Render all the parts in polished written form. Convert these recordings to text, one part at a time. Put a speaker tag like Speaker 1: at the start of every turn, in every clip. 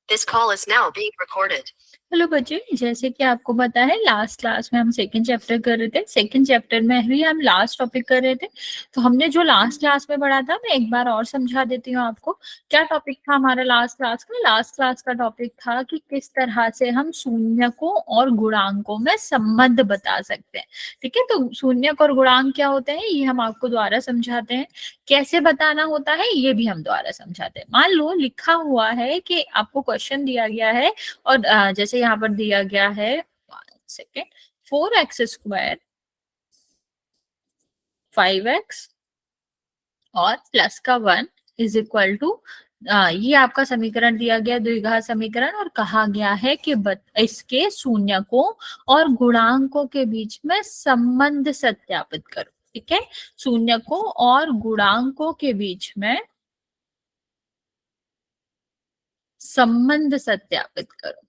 Speaker 1: This call is now being recorded.
Speaker 2: Hello बच्चे, जैसे कि आपको पता है लास्ट क्लास में हम सेकंड चैप्टर कर रहे थे। सेकंड चैप्टर में ही हम लास्ट टॉपिक कर रहे थे। तो हमने जो लास्ट क्लास में पढ़ा था, मैं एक बार और समझा देती हूँ आपको। क्या टॉपिक था हमारा लास्ट क्लास का? लास्ट क्लास का टॉपिक था कि किस तरह से हम शून्यकों और गुणांकों में संबंध बता सकते हैं। ठीक है, तो शून्यक और गुणांक क्या होते हैं ये हम आपको दोबारा समझाते हैं। कैसे बताना होता है ये भी हम दोबारा समझाते हैं। मान लो लिखा हुआ है कि आपको क्वेश्चन दिया गया है और जैसे यहाँ पर दिया गया है, सेकेंड, 4x² 5x और प्लस का 1 इज इक्वल टू, ये आपका समीकरण दिया गया द्विघात समीकरण, और कहा गया है कि इसके शून्यकों और गुणांकों के बीच में संबंध सत्यापित करो। ठीक है, शून्यकों और गुणांकों के बीच में संबंध सत्यापित करो।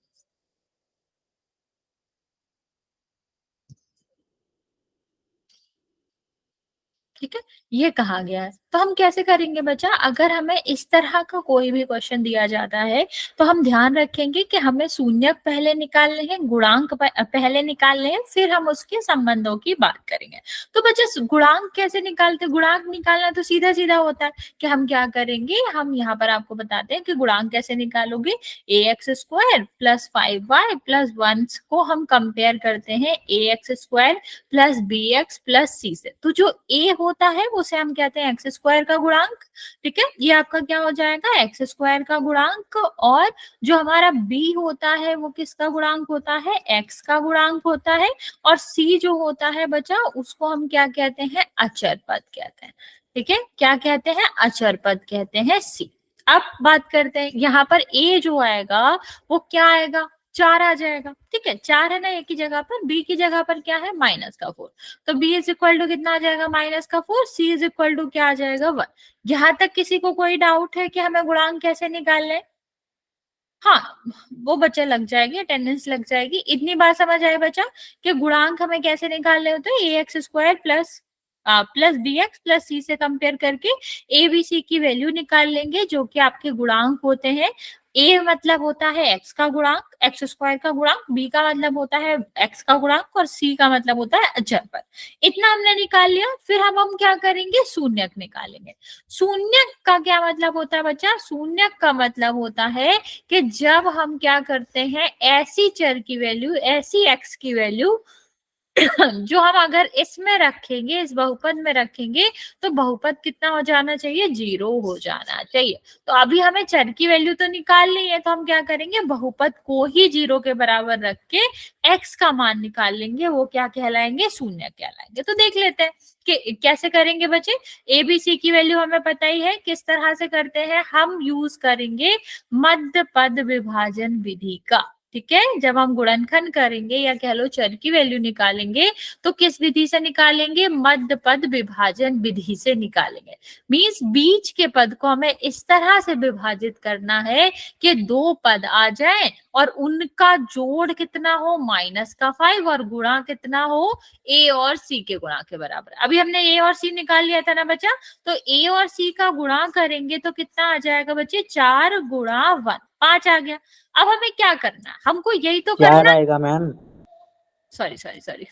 Speaker 2: ठीक है, ये कहा गया है। तो हम कैसे करेंगे बच्चा? अगर हमें इस तरह का कोई भी क्वेश्चन दिया जाता है तो हम ध्यान रखेंगे कि हमें शून्यक पहले निकालने हैं, गुणांक पहले निकालने हैं, फिर हम उसके संबंधों की बात करेंगे। तो बच्चा गुणांक कैसे निकालते? गुणांक निकालना तो सीधा सीधा होता है कि हम क्या करेंगे, हम यहाँ पर आपको बताते हैं कि गुणांक कैसे निकालोगे। ax² प्लस 5y प्लस 1 को हम कंपेयर करते हैं ax² plus bx plus c से। तो जो a होता है उसे हम कहते हैं x² का गुणांक। ठीक है, ये आपका क्या हो जाएगा, x² का गुणांक। और जो हमारा b होता है वो किसका गुणांक होता है, x का गुणांक होता है। और c जो होता है बच्चा, उसको हम क्या कहते हैं, अचर पद कहते हैं। ठीक है, क्या कहते हैं, अचर पद कहते हैं c। अब बात करते हैं, यहाँ पर a जो आएगा वो क्या आएगा, 4 आ जाएगा। ठीक है, 4 है ना एक ही जगह पर, b की जगह पर क्या है, -4। तो b इज इक्वल टू कितना आ जाएगा, -4। c इज इक्वल टू क्या आ जाएगा, 1। यहाँ तक किसी को कोई डाउट है कि हमें गुणांक कैसे निकालने? हाँ, वो बच्चे लग जाएगी, अटेंडेंस लग जाएगी। इतनी बात समझ आए बच्चा कि गुणांक हमें कैसे निकालने होते हैं, ax² plus bx plus c से कंपेयर करके a b c की वैल्यू निकाल लेंगे, जो कि आपके गुणांक होते हैं। a मतलब होता है x का गुणांक, x² का गुणांक, b का मतलब होता है x का गुणांक, और c का मतलब होता है अचर पद। इतना हमने निकाल लिया। फिर हम क्या करेंगे, शून्यक निकालेंगे। शून्यक का क्या मतलब होता है बच्चा? शून्यक का मतलब होता है कि जब हम क्या करते हैं, ऐसी चर की वैल्यू, ऐसी x की वैल्यू जो हम अगर इसमें रखेंगे, इस बहुपद में रखेंगे, तो बहुपद कितना हो जाना चाहिए, 0 हो जाना चाहिए। तो अभी हमें चर की वैल्यू तो निकालनी है, तो हम क्या करेंगे, बहुपद को ही 0 के बराबर रख के x का मान निकाल लेंगे। वो क्या कहलाएंगे, शून्य कहलाएंगे। तो देख लेते हैं कि कैसे करेंगे बच्चे। ए बी सी की वैल्यू हमें पता ही है, किस तरह से करते हैं, हम यूज करेंगे मध्य पद विभाजन विधि का। ठीक है, जब हम गुणनखंड करेंगे या कह लो चर की वैल्यू निकालेंगे, तो किस विधि से निकालेंगे, मध्य पद विभाजन विधि से निकालेंगे। मींस बीच के पद को हमें इस तरह से विभाजित करना है कि 2 पद आ जाएं और उनका जोड़ कितना हो, -5, और गुणा कितना हो, a और c के गुणा के बराबर। अभी हमने a और c निकाल लिया था ना बच्चा, तो a और c का गुणा करेंगे तो कितना आ जाएगा बच्चे, 4 गुणा 1, 5 आ गया। अब हमें क्या करना है, हमको यही तो
Speaker 3: क्या
Speaker 2: करना।
Speaker 3: आएगा मैम?
Speaker 2: सॉरी सॉरी सॉरी,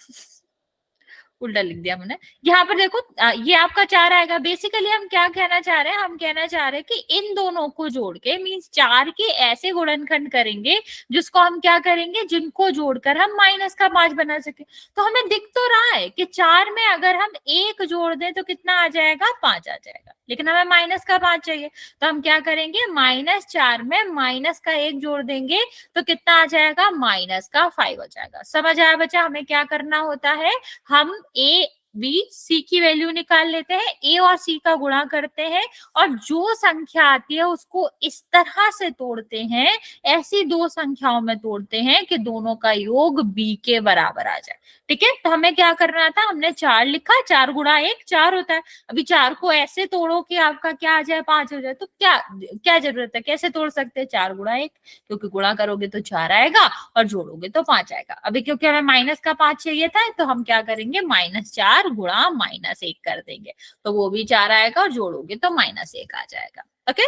Speaker 2: उल्टा लिख दिया मैंने। यहाँ पर देखो, ये आपका 4 आएगा। बेसिकली हम क्या कहना चाह रहे हैं, हम कहना चाह रहे हैं कि इन दोनों को जोड़ के, मीन्स 4 के ऐसे गुणनखंड करेंगे जिसको हम क्या करेंगे, जिनको जोड़कर हम -5 बना सके। तो हमें दिख तो रहा है कि 4 में अगर हम 1 जोड़ दें तो कितना आ जाएगा, 5 आ जाएगा, लेकिन हमें -5 चाहिए। तो हम क्या करेंगे, -4 में -1 जोड़ देंगे तो कितना आ जाएगा, -5 हो जाएगा। समझ आया बच्चा, हमें क्या करना होता है, हम ए बी सी की वैल्यू निकाल लेते हैं, ए और सी का गुणा करते हैं, और जो संख्या आती है उसको इस तरह से तोड़ते हैं, ऐसी 2 संख्याओं में तोड़ते हैं कि दोनों का योग बी के बराबर आ जाए। ठीक है, तो हमें क्या करना था, हमने 4 लिखा, 4 गुणा 1 4 होता है। अभी 4 को ऐसे तोड़ो कि आपका क्या आ जाए, 5 हो जाए। तो क्या क्या जरूरत है, कैसे तोड़ सकते हैं, 4 गुणा 1, क्योंकि गुणा करोगे तो 4 आएगा और जोड़ोगे तो 5 आएगा। अभी क्योंकि हमें -5 चाहिए था, तो हम क्या करेंगे, -4 गुणा -1 कर देंगे, तो वो भी 4 आएगा, और जोड़ोगे तो -1 आ जाएगा। ओके,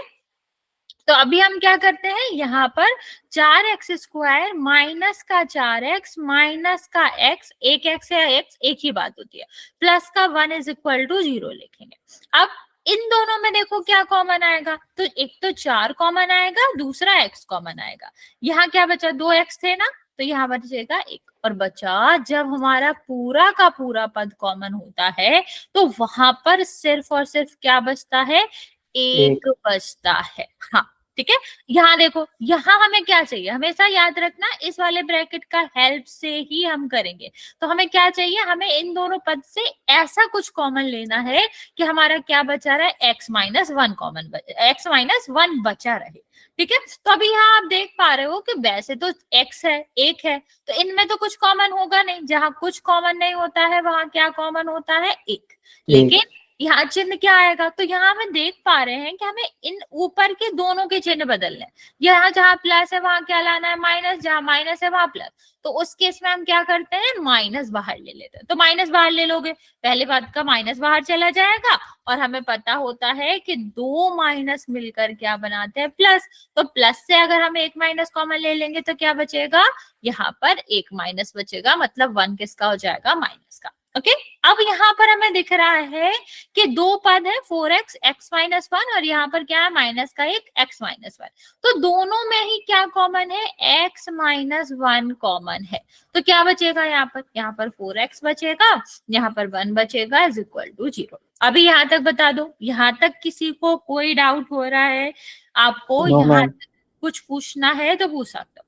Speaker 2: तो अभी हम क्या करते हैं, यहाँ पर 4x² माइनस का 4x माइनस का x, एक x है x एक ही बात होती है, प्लस का 1 इज इक्वल टू 0 लिखेंगे। अब इन दोनों में देखो क्या कॉमन आएगा, तो एक तो 4 कॉमन आएगा, दूसरा x कॉमन आएगा। यहाँ क्या बचा, 2x थे ना, तो यहाँ बचेगा 1। और बचा, जब हमारा पूरा का पूरा पद कॉमन होता है तो वहां पर सिर्फ और सिर्फ क्या बचता है, एक बचता है। हाँ ठीक है, यहाँ देखो, यहाँ हमें क्या चाहिए, हमेशा याद रखना इस वाले ब्रैकेट का हेल्प से ही हम करेंगे। तो हमें क्या चाहिए, हमें इन दोनों पद से ऐसा कुछ कॉमन लेना है कि हमारा क्या बचा रहा है, x-1 कॉमन, x-1 बचा रहे। ठीक है, तो अभी यहाँ आप देख पा रहे हो कि वैसे तो x है, एक है, तो इनमें तो कुछ कॉमन होगा नहीं, जहां कुछ कॉमन नहीं होता है वहां क्या कॉमन होता है, एक। लेकिन यहाँ चिन्ह क्या आएगा, तो यहाँ हम देख पा रहे हैं कि हमें इन ऊपर के दोनों के चिन्ह बदलने हैं। यहाँ जहाँ प्लस है वहां क्या लाना है, माइनस, जहाँ माइनस है वहां प्लस। तो उस केस में हम क्या करते हैं, माइनस बाहर ले लेते हैं। तो माइनस बाहर ले लोगे, पहले बात का माइनस बाहर चला जाएगा, और हमें पता होता है कि 2 माइनस मिलकर क्या बनाते हैं, प्लस। तो प्लस से अगर हम एक माइनस कॉमन ले लेंगे तो क्या बचेगा, यहाँ पर एक माइनस बचेगा, मतलब 1 किसका हो जाएगा, माइनस का। ओके, अब यहाँ पर हमें दिख रहा है कि दो पद है, 4x x-1, और यहाँ पर क्या है, माइनस का एक x-1। तो दोनों में ही क्या कॉमन है, x-1 कॉमन है। तो क्या बचेगा यहाँ पर 4x बचेगा, यहाँ पर 1 बचेगा, इज इक्वल टू 0। अभी यहाँ तक बता दो, यहाँ तक किसी को कोई डाउट हो रहा है, आपको यहाँ तक कुछ पूछना है तो पूछ सकते हो,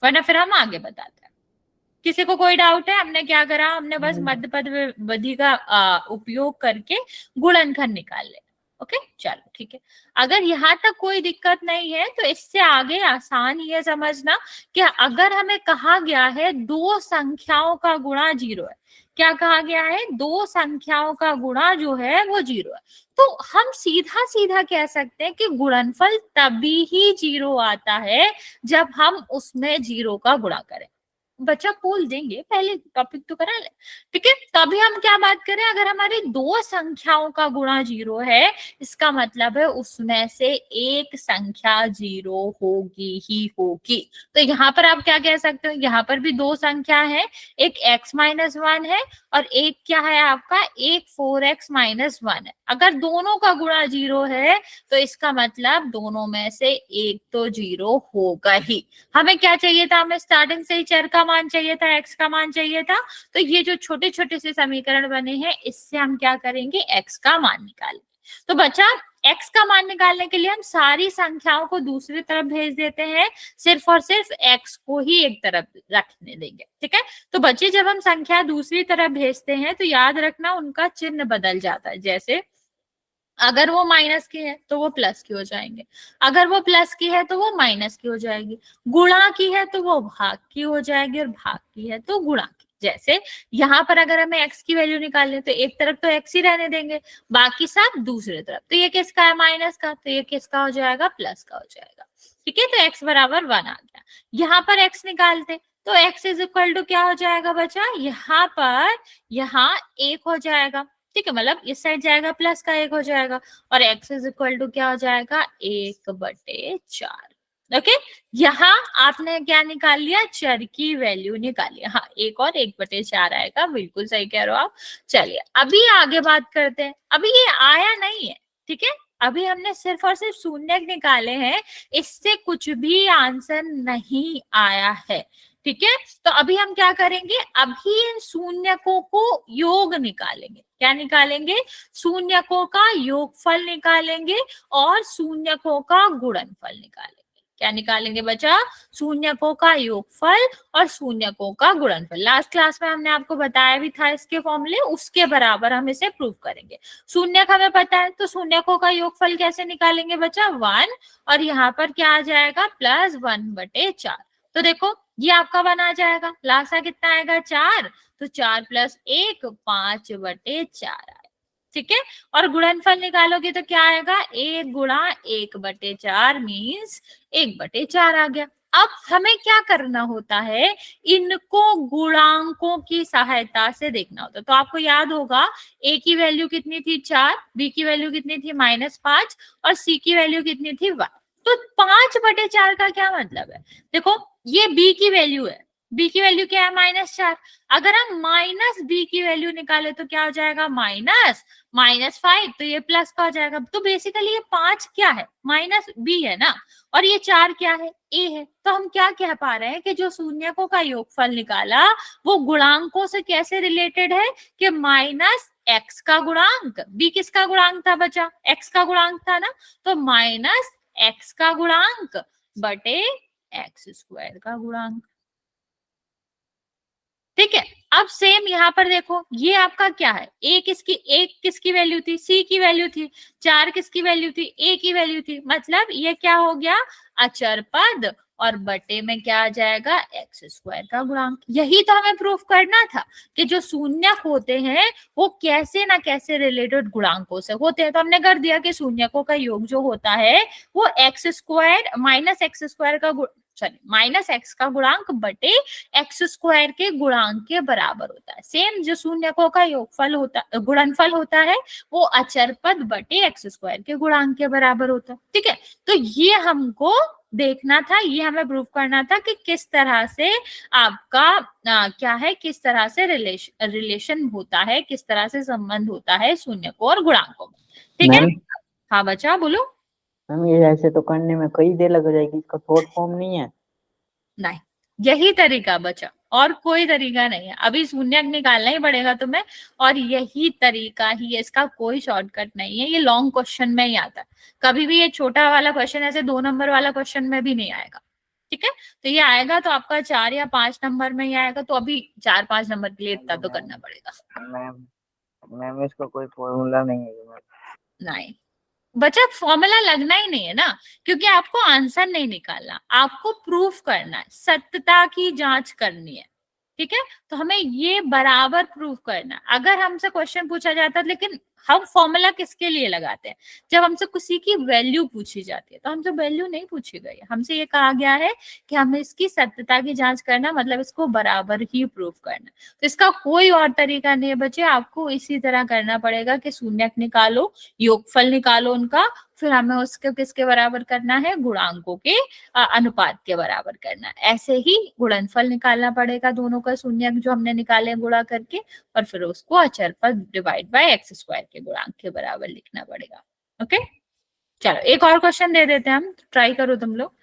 Speaker 2: वरना फिर हम आगे बताते हैं। किसी को कोई डाउट है, हमने क्या करा, हमने बस मध्य पद विधि का उपयोग करके गुणनखंड निकाल ले। ओके चलो ठीक है, अगर यहाँ तक कोई दिक्कत नहीं है तो इससे आगे आसान ये समझना कि अगर हमें कहा गया है दो संख्याओं का गुणा 0 है, क्या कहा गया है, दो संख्याओं का गुणा जो है वो 0 है, तो हम सीधा सीधा कह सकते हैं कि गुणनफल तभी ही 0 आता है जब हम उसमें 0 का गुणा करें। बच्चा बोल देंगे, पहले टॉपिक तो करा ले। ठीक है, तभी हम क्या बात करें, अगर हमारी दो संख्याओं का गुणा 0 है, इसका मतलब है उसमें से एक संख्या 0 होगी ही होगी। तो यहाँ पर आप क्या कह सकते हो, यहाँ पर भी दो संख्या है, एक x-1 है और एक क्या है आपका, एक 4x-1 है। अगर दोनों का गुणा 0 है तो इसका मतलब दोनों में से एक तो 0 होगा ही। हमें क्या चाहिए था, हमें स्टार्टिंग से ही चर का मान चाहिए था, x का मान चाहिए था। तो ये जो छोटे छोटे से समीकरण बने हैं, इससे हम क्या करेंगे, x का मान निकालेंगे। तो बच्चा x का मान निकालने के लिए हम सारी संख्याओं को दूसरी तरफ भेज देते हैं, सिर्फ और सिर्फ x को ही एक तरफ रखने देंगे। ठीक है, तो बच्चे जब हम संख्या दूसरी तरफ भेजते हैं तो याद रखना उनका चिन्ह बदल जाता है। जैसे अगर वो माइनस की है तो वो प्लस की हो जाएंगे, अगर वो प्लस की है तो वो माइनस की हो जाएगी, गुणा की है तो वो भाग की हो जाएगी, और भाग की है तो गुणा की। जैसे यहाँ पर अगर हमें x की वैल्यू निकालनी है तो एक तरफ तो x ही रहने देंगे, बाकी सब दूसरे तरफ। तो ये किसका है, माइनस का, तो ये किसका हो जाएगा, प्लस का हो जाएगा। ठीक है, तो x बराबर 1 आ गया। यहाँ पर x निकालते तो x इज इक्वल टू क्या हो जाएगा बच्चा, यहाँ पर यहाँ 1 हो जाएगा। ठीक है, मतलब इस साइड जाएगा प्लस का 1 हो जाएगा, और x इज इक्वल टू क्या हो जाएगा, 1/4। ओके, यहाँ आपने क्या निकाल लिया, चर की वैल्यू निकाली। हाँ, 1 और 1/4 आएगा, बिल्कुल सही कह रहे हो आप। चलिए अभी आगे बात करते हैं। अभी ये आया नहीं है, ठीक है, अभी हमने सिर्फ और सिर्फ शून्य निकाले हैं, इससे कुछ भी आंसर नहीं आया है। ठीक है, तो अभी हम क्या करेंगे, अभी इन शून्यकों को योग निकालेंगे। क्या निकालेंगे, शून्यकों का योगफल निकालेंगे और शून्यकों का गुणनफल निकालेंगे। क्या निकालेंगे बच्चा, शून्यकों का योगफल और शून्यकों का गुणनफल। लास्ट क्लास में हमने आपको बताया भी था इसके फॉर्मूले, उसके बराबर हम इसे प्रूव करेंगे। शून्यक हमें पता है, तो शून्यकों का योगफल कैसे निकालेंगे बच्चा, 1, और यहाँ पर क्या आ जाएगा, प्लस 1/4। तो देखो ये आपका 1 आ जाएगा, लासा कितना आएगा, 4, तो 4 + 1 5/4 आएगा। ठीक है, और गुणनफल निकालोगे तो क्या आएगा, 1 × 1/4 मीन्स 1/4 आ गया। अब हमें क्या करना होता है, इनको गुणांकों की सहायता से देखना होता है। तो आपको याद होगा a की वैल्यू कितनी थी, 4, b की वैल्यू कितनी थी, -5, और c की वैल्यू कितनी थी, 1। तो 5/4 का क्या मतलब है? देखो ये b की वैल्यू है, b की वैल्यू क्या है? -4। अगर हम माइनस b की वैल्यू निकाले तो क्या हो जाएगा? -5, तो ये प्लस का हो जाएगा। तो बेसिकली ये 5 क्या है? -b है ना, और ये 4 क्या है? a है। तो हम क्या कह पा रहे हैं कि जो शून्यकों का योगफल निकाला वो गुणांकों से कैसे रिलेटेड है? कि माइनस x का गुणांक, b किसका गुणांक था बचा? x का गुणांक था ना, तो माइनस x का गुणांक बटे x² का गुणांक। ठीक है, अब सेम यहां पर देखो, ये आपका क्या है? एक किसकी वैल्यू थी? c की वैल्यू थी। 4 किसकी वैल्यू थी? a की वैल्यू थी। मतलब ये क्या हो गया? अचर पद, और बटे में क्या आ जाएगा? x² का गुणांक। यही तो हमें प्रूफ करना था कि जो शून्यक होते हैं वो कैसे ना कैसे रिलेटेड गुणांकों से होते हैं। तो हमने कर दिया कि शून्यकों का योग जो होता है वो -x² का -x का गुणांक बटे x² के गुणांक के बराबर होता है। सेम जो शून्यकों का योगफल होता, गुणनफल होता है, वो अचर पद बटे x² के गुणांक के बराबर होता है। ठीक है, तो ये हमको देखना था, ये हमें प्रूव करना था कि किस तरह से आपका क्या है, किस तरह से रिलेशन होता है, किस तरह से संबंध होता है शून्यकों और गुणांकों में। ठीक है,
Speaker 3: मैम
Speaker 2: हाँ बच्चा बोलो।
Speaker 3: मैम ये ऐसे तो करने में कई देर लग जाएगी, इसका शॉर्ट फॉर्म नहीं है?
Speaker 2: नहीं, यही तरीका बचा, और कोई तरीका नहीं है। अभी शून्यक निकालना ही पड़ेगा तुम्हें, और यही तरीका ही है, इसका कोई शॉर्टकट नहीं है। ये लॉन्ग क्वेश्चन में ही आता है, कभी भी ये छोटा वाला क्वेश्चन ऐसे 2 नंबर वाला क्वेश्चन में भी नहीं आएगा। ठीक है, तो ये आएगा तो आपका 4 या 5 नंबर में ही आएगा। तो अभी 4-5 नंबर के लिए इतना तो करना पड़ेगा।
Speaker 3: मैम मैम इसका कोई फॉर्मूला नहीं है मैम?
Speaker 2: नहीं बच्चा, फॉर्मूला लगना ही नहीं है ना, क्योंकि आपको आंसर नहीं निकालना, आपको प्रूफ करना है, सत्यता की जांच करनी है। ठीक है, तो हमें ये बराबर प्रूफ करना। अगर हमसे क्वेश्चन पूछा जाता है, लेकिन हम फॉर्मूला किसके लिए लगाते हैं? जब हमसे किसी की वैल्यू पूछी जाती है, तो हमसे वैल्यू नहीं पूछी गई है, हमसे ये कहा गया है कि हमें इसकी सत्यता की जांच करना, मतलब इसको बराबर ही प्रूफ करना। तो इसका कोई और तरीका नहीं है बच्चे, आपको इसी तरह करना पड़ेगा कि शून्यक निकालो, योगफल निकालो उनका, फिर हमें उसके किसके बराबर करना है? गुणांकों के अनुपात के बराबर करना है। ऐसे ही गुणनफल निकालना पड़ेगा दोनों का, शून्यक जो हमने निकाले गुणा करके, और फिर उसको अचर पर डिवाइड बाय x² के गुणांक के बराबर लिखना पड़ेगा। ओके, चलो एक और क्वेश्चन दे देते हैं हम, ट्राई करो तुम लोग।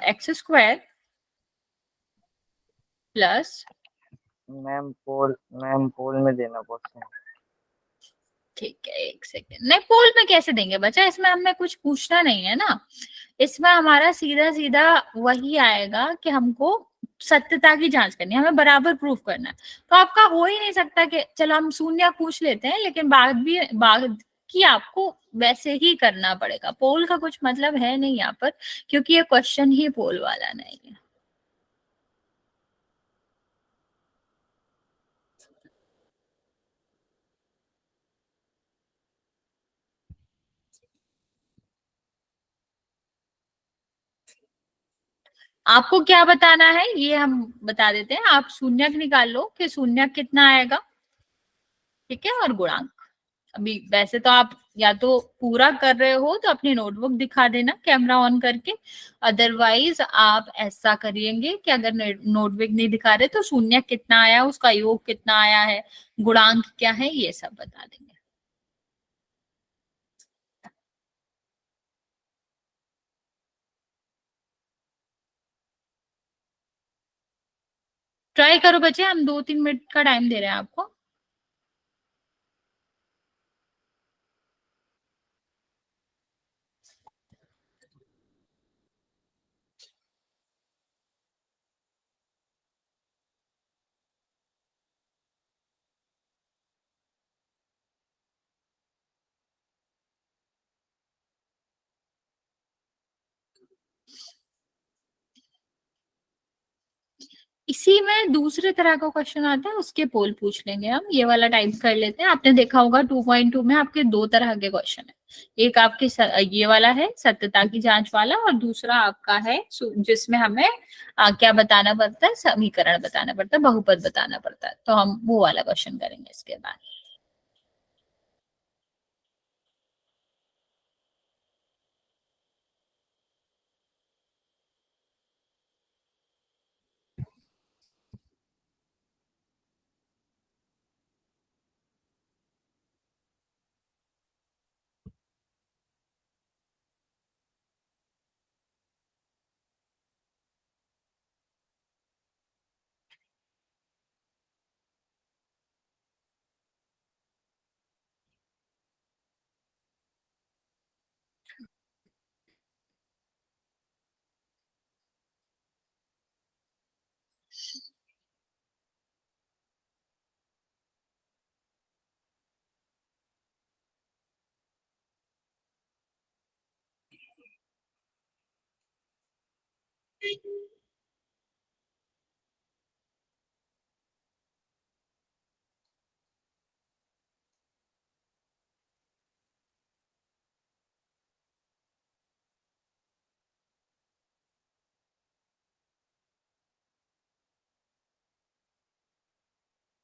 Speaker 2: x² प्लस,
Speaker 3: मैम पोल में देना क्वेश्चन।
Speaker 2: ठीक है एक सेकेंड, नहीं पोल में कैसे देंगे बच्चा, इसमें हमें कुछ पूछना नहीं है ना, इसमें हमारा सीधा सीधा वही आएगा कि हमको सत्यता की जांच करनी है, हमें बराबर प्रूफ करना है। तो आपका हो ही नहीं सकता कि चलो हम शून्य पूछ लेते हैं, लेकिन बाद की आपको वैसे ही करना पड़ेगा। पोल का कुछ मतलब है नहीं यहाँ पर, क्योंकि ये क्वेश्चन ही पोल वाला नहीं है। आपको क्या बताना है ये हम बता देते हैं। आप शून्यक निकाल लो कि शून्यक कितना आएगा, ठीक है, और गुणांक। अभी वैसे तो आप या तो पूरा कर रहे हो तो अपनी नोटबुक दिखा देना कैमरा ऑन करके, अदरवाइज आप ऐसा करिएंगे कि अगर नोटबुक नहीं दिखा रहे तो शून्य कितना आया, उसका योग कितना आया है, गुणांक क्या है, ये सब बता देंगे। ट्राई करो बच्चे, हम 2-3 मिनट का टाइम दे रहे हैं आपको। इसी में दूसरे तरह का क्वेश्चन आता है, उसके पोल पूछ लेंगे हम। ये वाला टाइप कर लेते हैं। आपने देखा होगा 2.2 में आपके 2 तरह के क्वेश्चन है, एक आपके ये वाला है सत्यता की जांच वाला, और दूसरा आपका है जिसमें हमें क्या बताना पड़ता है, समीकरण बताना पड़ता है, बहुपद बताना पड़ता है। तो हम वो वाला क्वेश्चन करेंगे इसके बाद।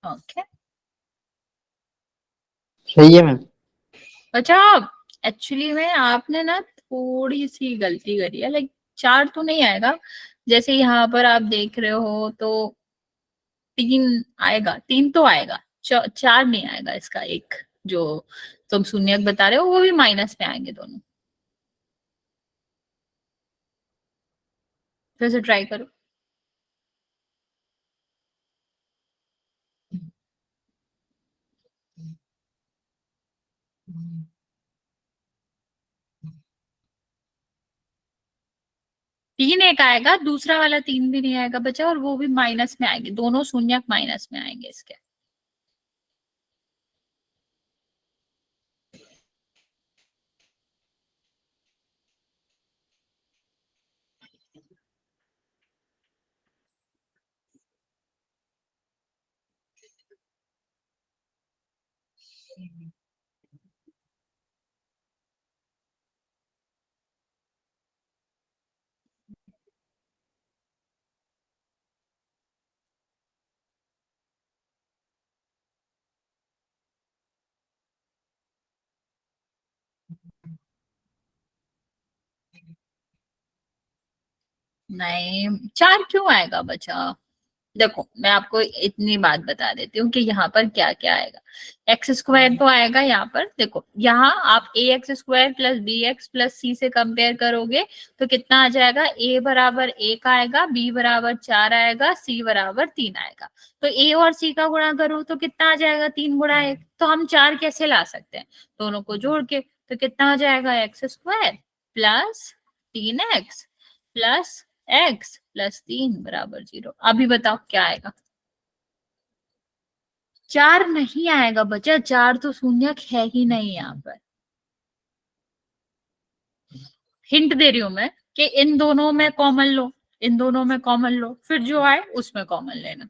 Speaker 2: ओके।
Speaker 3: सही है मैम।
Speaker 2: अच्छा, एक्चुअली में आपने ना थोड़ी सी गलती करी है, लाइक 4 तो नहीं आएगा। जैसे यहाँ पर आप देख रहे हो तो 3 आएगा, 3 तो आएगा, 4 नहीं आएगा। इसका एक जो तुम शून्यक बता रहे हो वो भी माइनस में आएंगे दोनों। फिर से ट्राई करो। तीन एक आएगा, दूसरा वाला 3 भी नहीं आएगा बच्चा, और वो भी माइनस में आएंगे, दोनों शून्यक माइनस में आएंगे इसके। नहीं, 4 क्यों आएगा बच्चा? देखो मैं आपको इतनी बात बता देती हूँ कि यहाँ पर क्या क्या आएगा। एक्स स्क्वायर तो आएगा यहाँ पर। देखो यहाँ आप A X square plus B X plus C से कंपेयर करोगे तो कितना आ जाएगा? ए बराबर 1 आएगा, बी बराबर 4 आएगा, सी बराबर 3 आएगा। तो ए और सी का गुणा करो तो कितना आ जाएगा? 3 गुणा 1। तो हम 4 कैसे ला सकते हैं? दोनों को जोड़ के। तो कितना आ जाएगा? X square plus 3x plus x plus 3 बराबर 0। अभी बताओ क्या आएगा? 4 नहीं आएगा बच्चा, 4 तो शून्यक है ही नहीं यहाँ पर। हिंट दे रही हूं मैं कि इन दोनों में कॉमन लो, इन दोनों में कॉमन लो, फिर जो आए उसमें कॉमन लेना।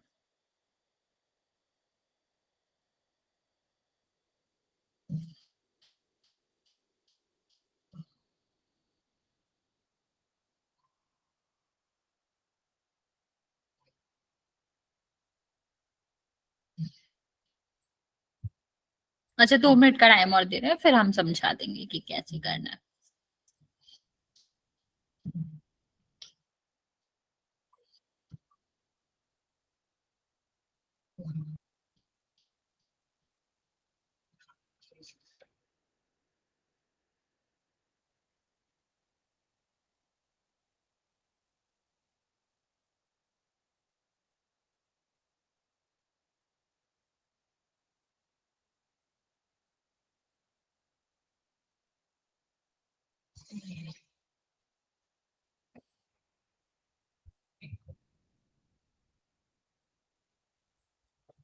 Speaker 2: अच्छा, 2 मिनट का टाइम और दे रहे हैं, फिर हम समझा देंगे कि कैसे करना है।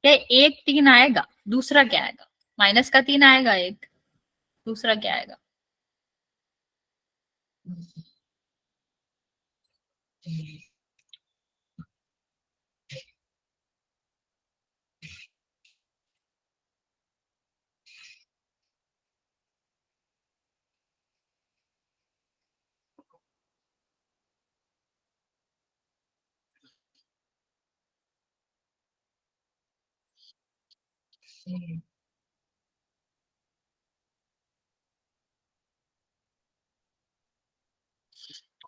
Speaker 2: क्या एक 3 आएगा? दूसरा क्या आएगा? माइनस का 3 आएगा एक, दूसरा क्या आएगा?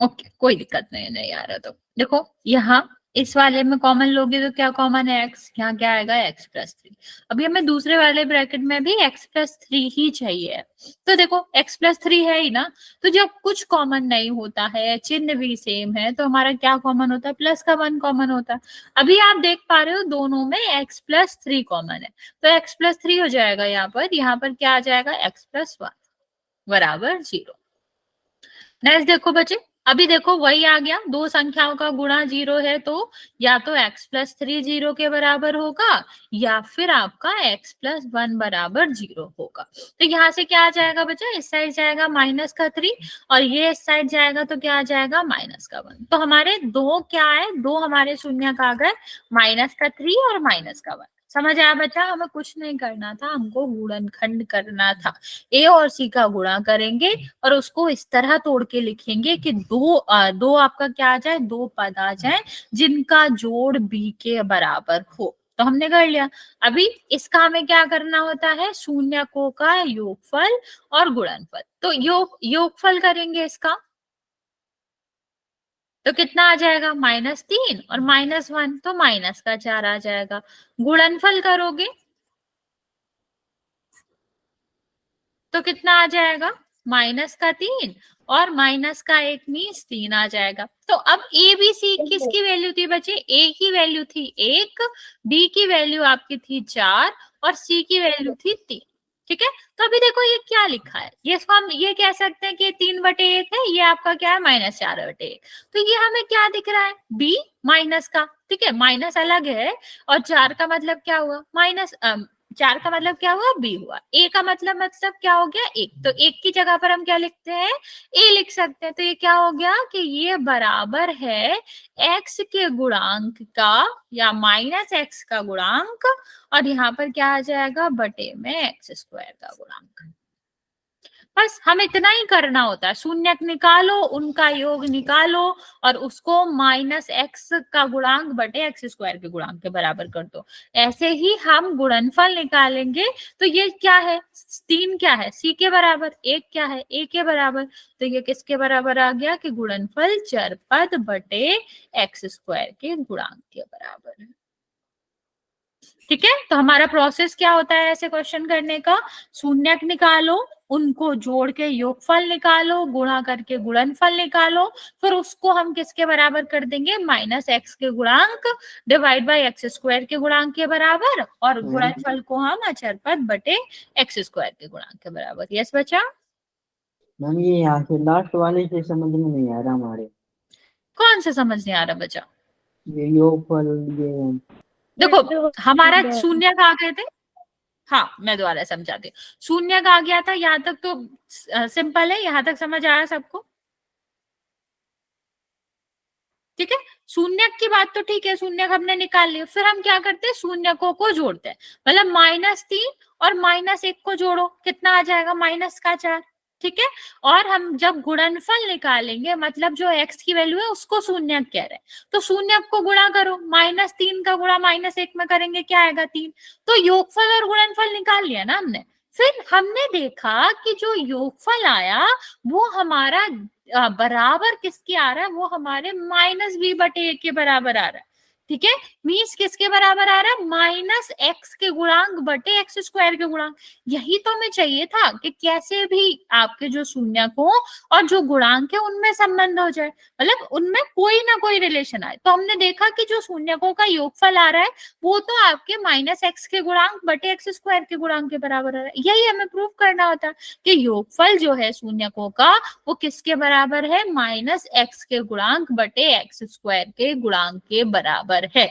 Speaker 2: ओके, कोई दिक्कत नहीं आ रहा। तो देखो यहाँ इस वाले में कॉमन लोगे तो क्या कॉमन है, एक्स, यहाँ क्या आएगा x+3। अभी हमें दूसरे वाले ब्रैकेट में भी x+3 ही चाहिए। तो देखो x+3 है ही ना, तो जब कुछ कॉमन नहीं होता है, चिन्ह भी सेम है, तो हमारा क्या कॉमन होता है, प्लस का 1 कॉमन होता है। अभी आप देख पा रहे हो दोनों में x+3 कॉमन है, तो x+3 हो जाएगा यहाँ पर क्या आ जाएगा, x+1 बराबर 0। नेक्स्ट देखो बच्चे, अभी देखो वही आ गया, दो संख्याओं का गुणा 0 है तो या तो x+3 0 के बराबर होगा या फिर आपका x+1 बराबर 0 होगा। तो यहाँ से क्या आ जाएगा बच्चा, इस साइड जाएगा -3 और ये इस साइड जाएगा तो क्या आ जाएगा, -1। तो हमारे दो क्या है, दो हमारे शून्य आ गए, -3 और -1। समझ आया बच्चा, हमें कुछ नहीं करना था, हमको गुणनखंड करना था। ए और सी का गुणा करेंगे और उसको इस तरह तोड़ के लिखेंगे कि दो आपका क्या आ जाए, दो पद आ जाए जिनका जोड़ बी के बराबर हो। तो हमने कर लिया। अभी इसका हमें क्या करना होता है, शून्यकों का योगफल और गुणनफल। तो योगफल करेंगे इसका, तो कितना आ जाएगा, -3 और -1, तो -4 आ जाएगा। गुणनफल करोगे तो कितना आ जाएगा, -3 और -1 मीन्स 3 आ जाएगा। तो अब ए बी सी किसकी वैल्यू थी बच्चे, ए की वैल्यू थी 1, बी की वैल्यू आपकी थी 4 और सी की वैल्यू थी 3। ठीक है, तो अभी देखो ये क्या लिखा है, ये इसको हम ये कह सकते हैं कि 3/1 है, ये आपका क्या है, -4/1। तो ये हमें क्या दिख रहा है, बी माइनस का। ठीक है, माइनस अलग है और 4 का मतलब क्या हुआ, माइनस 4 का मतलब क्या हुआ, बी हुआ। ए का मतलब क्या हो गया, 1। तो 1 की जगह पर हम क्या लिखते हैं, ए लिख सकते हैं। तो ये क्या हो गया कि ये बराबर है x के गुणांक का या -x का गुणांक और यहाँ पर क्या आ जाएगा, बटे में x² का गुणांक। बस हम इतना ही करना होता है, शून्यक निकालो, उनका योग निकालो और उसको -x का गुणांक बटे x² के गुणांक के बराबर कर दो। ऐसे ही हम गुणनफल निकालेंगे। तो ये क्या है, 3 क्या है, c के बराबर, 1 क्या है, a के बराबर। तो ये किसके बराबर आ गया कि गुणनफल चरपद बटे x² के गुणांक के बराबर है। ठीक है, तो हमारा प्रोसेस क्या होता है ऐसे क्वेश्चन करने का, शून्यक निकालो, उनको जोड़ के योगफल निकालो, गुणा करके गुणनफल निकालो, फिर उसको हम किसके बराबर कर देंगे, -x के गुणांक डिवाइड बाय x² के गुणांक के बराबर और गुणनफल को हम अचरपद बटे x² के गुणांक के बराबर। यस बच्चा।
Speaker 3: मैम ये यहाँ से लास्ट वाले से समझ में नहीं आ रहा हमारे।
Speaker 2: कौन सा समझ नहीं आ रहा बच्चा,
Speaker 3: ये योगफल, ये
Speaker 2: देखो हमारा शून्य आ गए थे, हाँ मैं दोबारा समझाती हूँ। शून्य का आ गया था, यहाँ तक तो सिंपल है, यहाँ तक समझ आया सबको। ठीक है, शून्यक की बात तो ठीक है, शून्यक हमने निकाल लिया, फिर हम क्या करते हैं, शून्यकों को जोड़ते हैं। मतलब -3 और -1 को जोड़ो, कितना आ जाएगा, -4। ठीक है, और हम जब गुणनफल निकालेंगे, मतलब जो x की वैल्यू है उसको शून्यक कह रहे हैं, तो शून्यक को गुणा करो, -3 का गुणा -1 में करेंगे क्या आएगा, 3। तो योगफल और गुणनफल निकाल लिया ना हमने। फिर हमने देखा कि जो योगफल आया वो हमारा बराबर किसके आ रहा है, वो हमारे -b/a के बराबर आ रहा है। ठीक है, मीन्स किसके बराबर आ रहा है, -x के गुणांक बटे x² के गुणांक। यही तो हमें चाहिए था कि कैसे भी आपके जो शून्यक हो और जो गुणांक है उनमें संबंध हो जाए, मतलब उनमें कोई ना कोई रिलेशन आए। तो हमने देखा कि जो शून्यकों का योगफल आ रहा है वो तो आपके -x के गुणांक बटे x² के गुणांक के बराबर आ रहा है। यही हमें प्रूव करना होता है कि योगफल जो है शून्यकों का वो किसके बराबर है, -x के गुणांक बटे x² के गुणांक के बराबर है।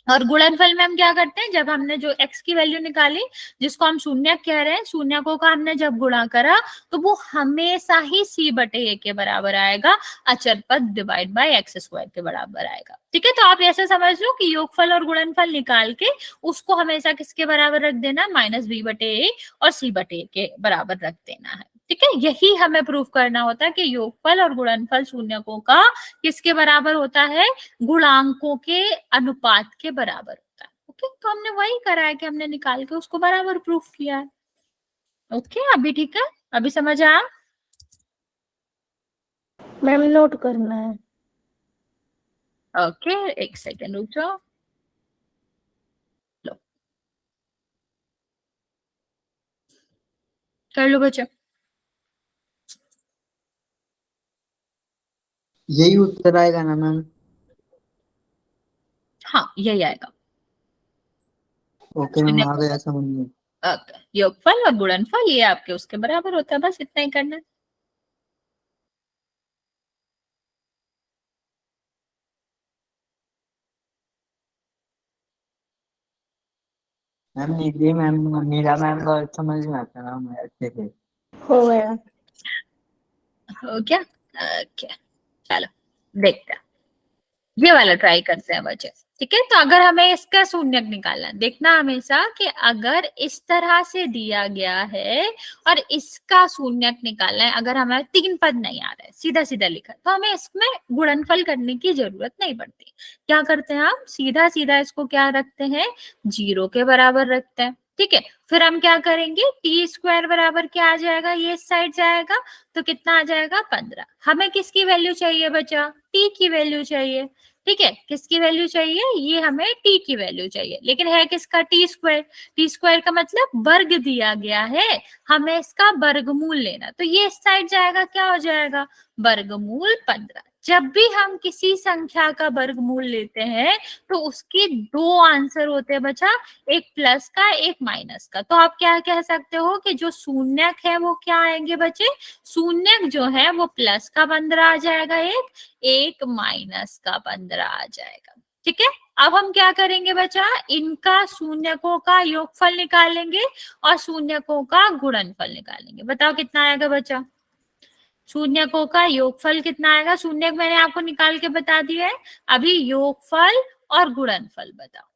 Speaker 2: और गुणनफल में हम क्या करते हैं, जब हमने जो x की वैल्यू निकाली जिसको हम शून्यक कह रहे हैं, शून्यकों का हमने जब गुणा करा तो वो हमेशा ही c/a के बराबर आएगा, अचर पद डिवाइड बाय x² के बराबर आएगा। ठीक है, तो आप ऐसे समझ लो कि योगफल और गुणनफल निकाल के उसको हमेशा किसके बराबर रख देना, -b/a और c/a के बराबर रख देना है। ठीक है, यही हमें प्रूफ करना होता है कि योगफल और गुणनफल शून्यकों का किसके बराबर होता है, गुणांकों के अनुपात के बराबर होता है। ओके, तो हमने वही करा है कि हमने निकाल के उसको बराबर प्रूफ किया है। ओके, अभी ठीक है, अभी समझ आया?
Speaker 4: मैम नोट करना है।
Speaker 2: ओके, एक सेकेंड रुक जाओ। लो, कर लो बच्चा।
Speaker 3: यही उत्तर आएगा ना मैम?
Speaker 2: हाँ, यही आएगा।
Speaker 3: ओके मैम, आ गया समझ में।
Speaker 2: योगफल और गुणनफल ये आपके उसके बराबर होता है, बस इतना ही करना है।
Speaker 3: मैम लीजिए मैम, मीरा मैम को समझ में आता ना मैं अच्छे से।
Speaker 4: हो गया।
Speaker 2: हो गया? ओके, चलो देखते हैं, ये वाला ट्राई करते हैं बच्चे। ठीक है, तो अगर हमें इसका शून्यक निकालना है, देखना हमेशा कि अगर इस तरह से दिया गया है और इसका शून्यक निकालना है, अगर हमें 3 पद नहीं आ रहा है, सीधा सीधा लिखा, तो हमें इसमें गुणनफल करने की जरूरत नहीं पड़ती। क्या करते हैं हम, सीधा सीधा इसको क्या रखते हैं, 0 के बराबर रखते हैं। ठीक है, फिर हम क्या करेंगे, टी स्क्वायर बराबर क्या आ जाएगा, ये इस साइड जाएगा, तो कितना आ जाएगा, 15। हमें किसकी वैल्यू चाहिए बच्चा, टी की वैल्यू चाहिए। ठीक है, किसकी वैल्यू चाहिए, ये हमें टी की वैल्यू चाहिए, लेकिन है किसका, टी स्क्वायर। टी स्क्वायर का मतलब वर्ग दिया गया है, हमें इसका वर्गमूल लेना, तो ये इस साइड जाएगा, क्या हो जाएगा, वर्गमूल 15। जब भी हम किसी संख्या का वर्गमूल लेते हैं तो उसके 2 आंसर होते हैं बच्चा, एक प्लस का एक माइनस का। तो आप क्या कह सकते हो कि जो शून्यक है वो क्या आएंगे बच्चे, शून्यक जो है वो प्लस का 15 आ जाएगा, एक माइनस का 15 आ जाएगा। ठीक है, अब हम क्या करेंगे बच्चा, इनका शून्यकों का योगफल निकालेंगे और शून्यकों का गुणनफल निकालेंगे। बताओ कितना आएगा बच्चा, शून्यकों का योगफल कितना आएगा, शून्यक मैंने आपको निकाल के बता दिया है, अभी योगफल और गुणनफल बताओ।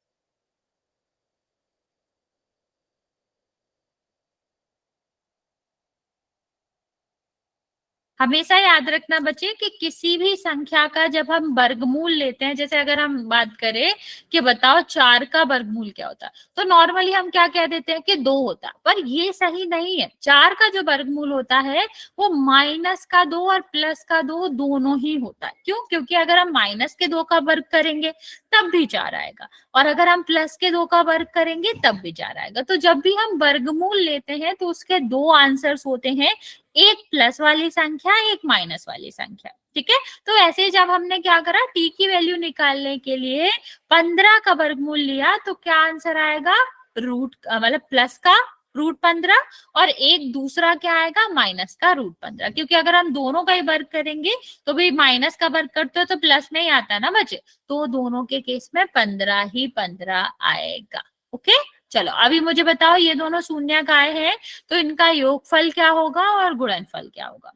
Speaker 2: हमेशा याद रखना बच्चे कि किसी भी संख्या का जब हम वर्गमूल लेते हैं, जैसे अगर हम बात करें कि बताओ 4 का वर्गमूल क्या होता है, तो नॉर्मली हम क्या कह देते हैं कि 2 होता है, पर ये सही नहीं है। 4 का जो वर्गमूल होता है वो माइनस का 2 और प्लस का 2 दोनों ही होता है। क्यों, क्योंकि अगर हम माइनस के 2 का वर्ग करेंगे तब भी 4 आएगा, और अगर हम प्लस के 2 का वर्ग करेंगे तब भी 4 आएगा। तो जब भी हम वर्गमूल लेते हैं तो उसके 2 आंसर्स होते हैं, एक प्लस वाली संख्या, एक माइनस वाली संख्या। ठीक है, तो ऐसे जब हमने क्या करा, टी की वैल्यू निकालने के लिए 15 का वर्गमूल लिया, तो क्या आंसर आएगा, रूट मतलब प्लस का √15, और एक दूसरा क्या आएगा, माइनस का √15। क्योंकि अगर हम दोनों का ही वर्ग करेंगे तो भी माइनस का वर्ग करते हो तो प्लस में ही आता है ना बच्चे, तो दोनों के केस में 15 ही 15 आएगा। ओके, चलो अभी मुझे बताओ, ये दोनों शून्यक आए हैं तो इनका योगफल क्या होगा और गुणनफल क्या होगा।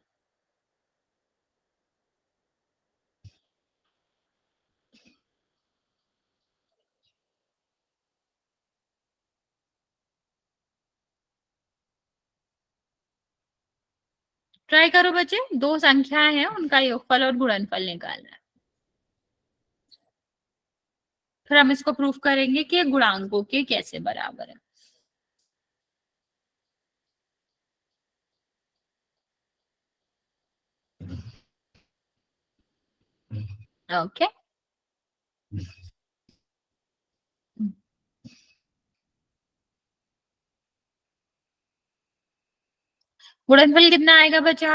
Speaker 2: ट्राई करो बच्चे, 2 संख्याएं हैं, उनका योगफल और गुणनफल निकालना है। फिर हम इसको प्रूफ करेंगे कि ये गुणांकों के कैसे बराबर है। ओके, गुणनफल कितना आएगा बच्चा,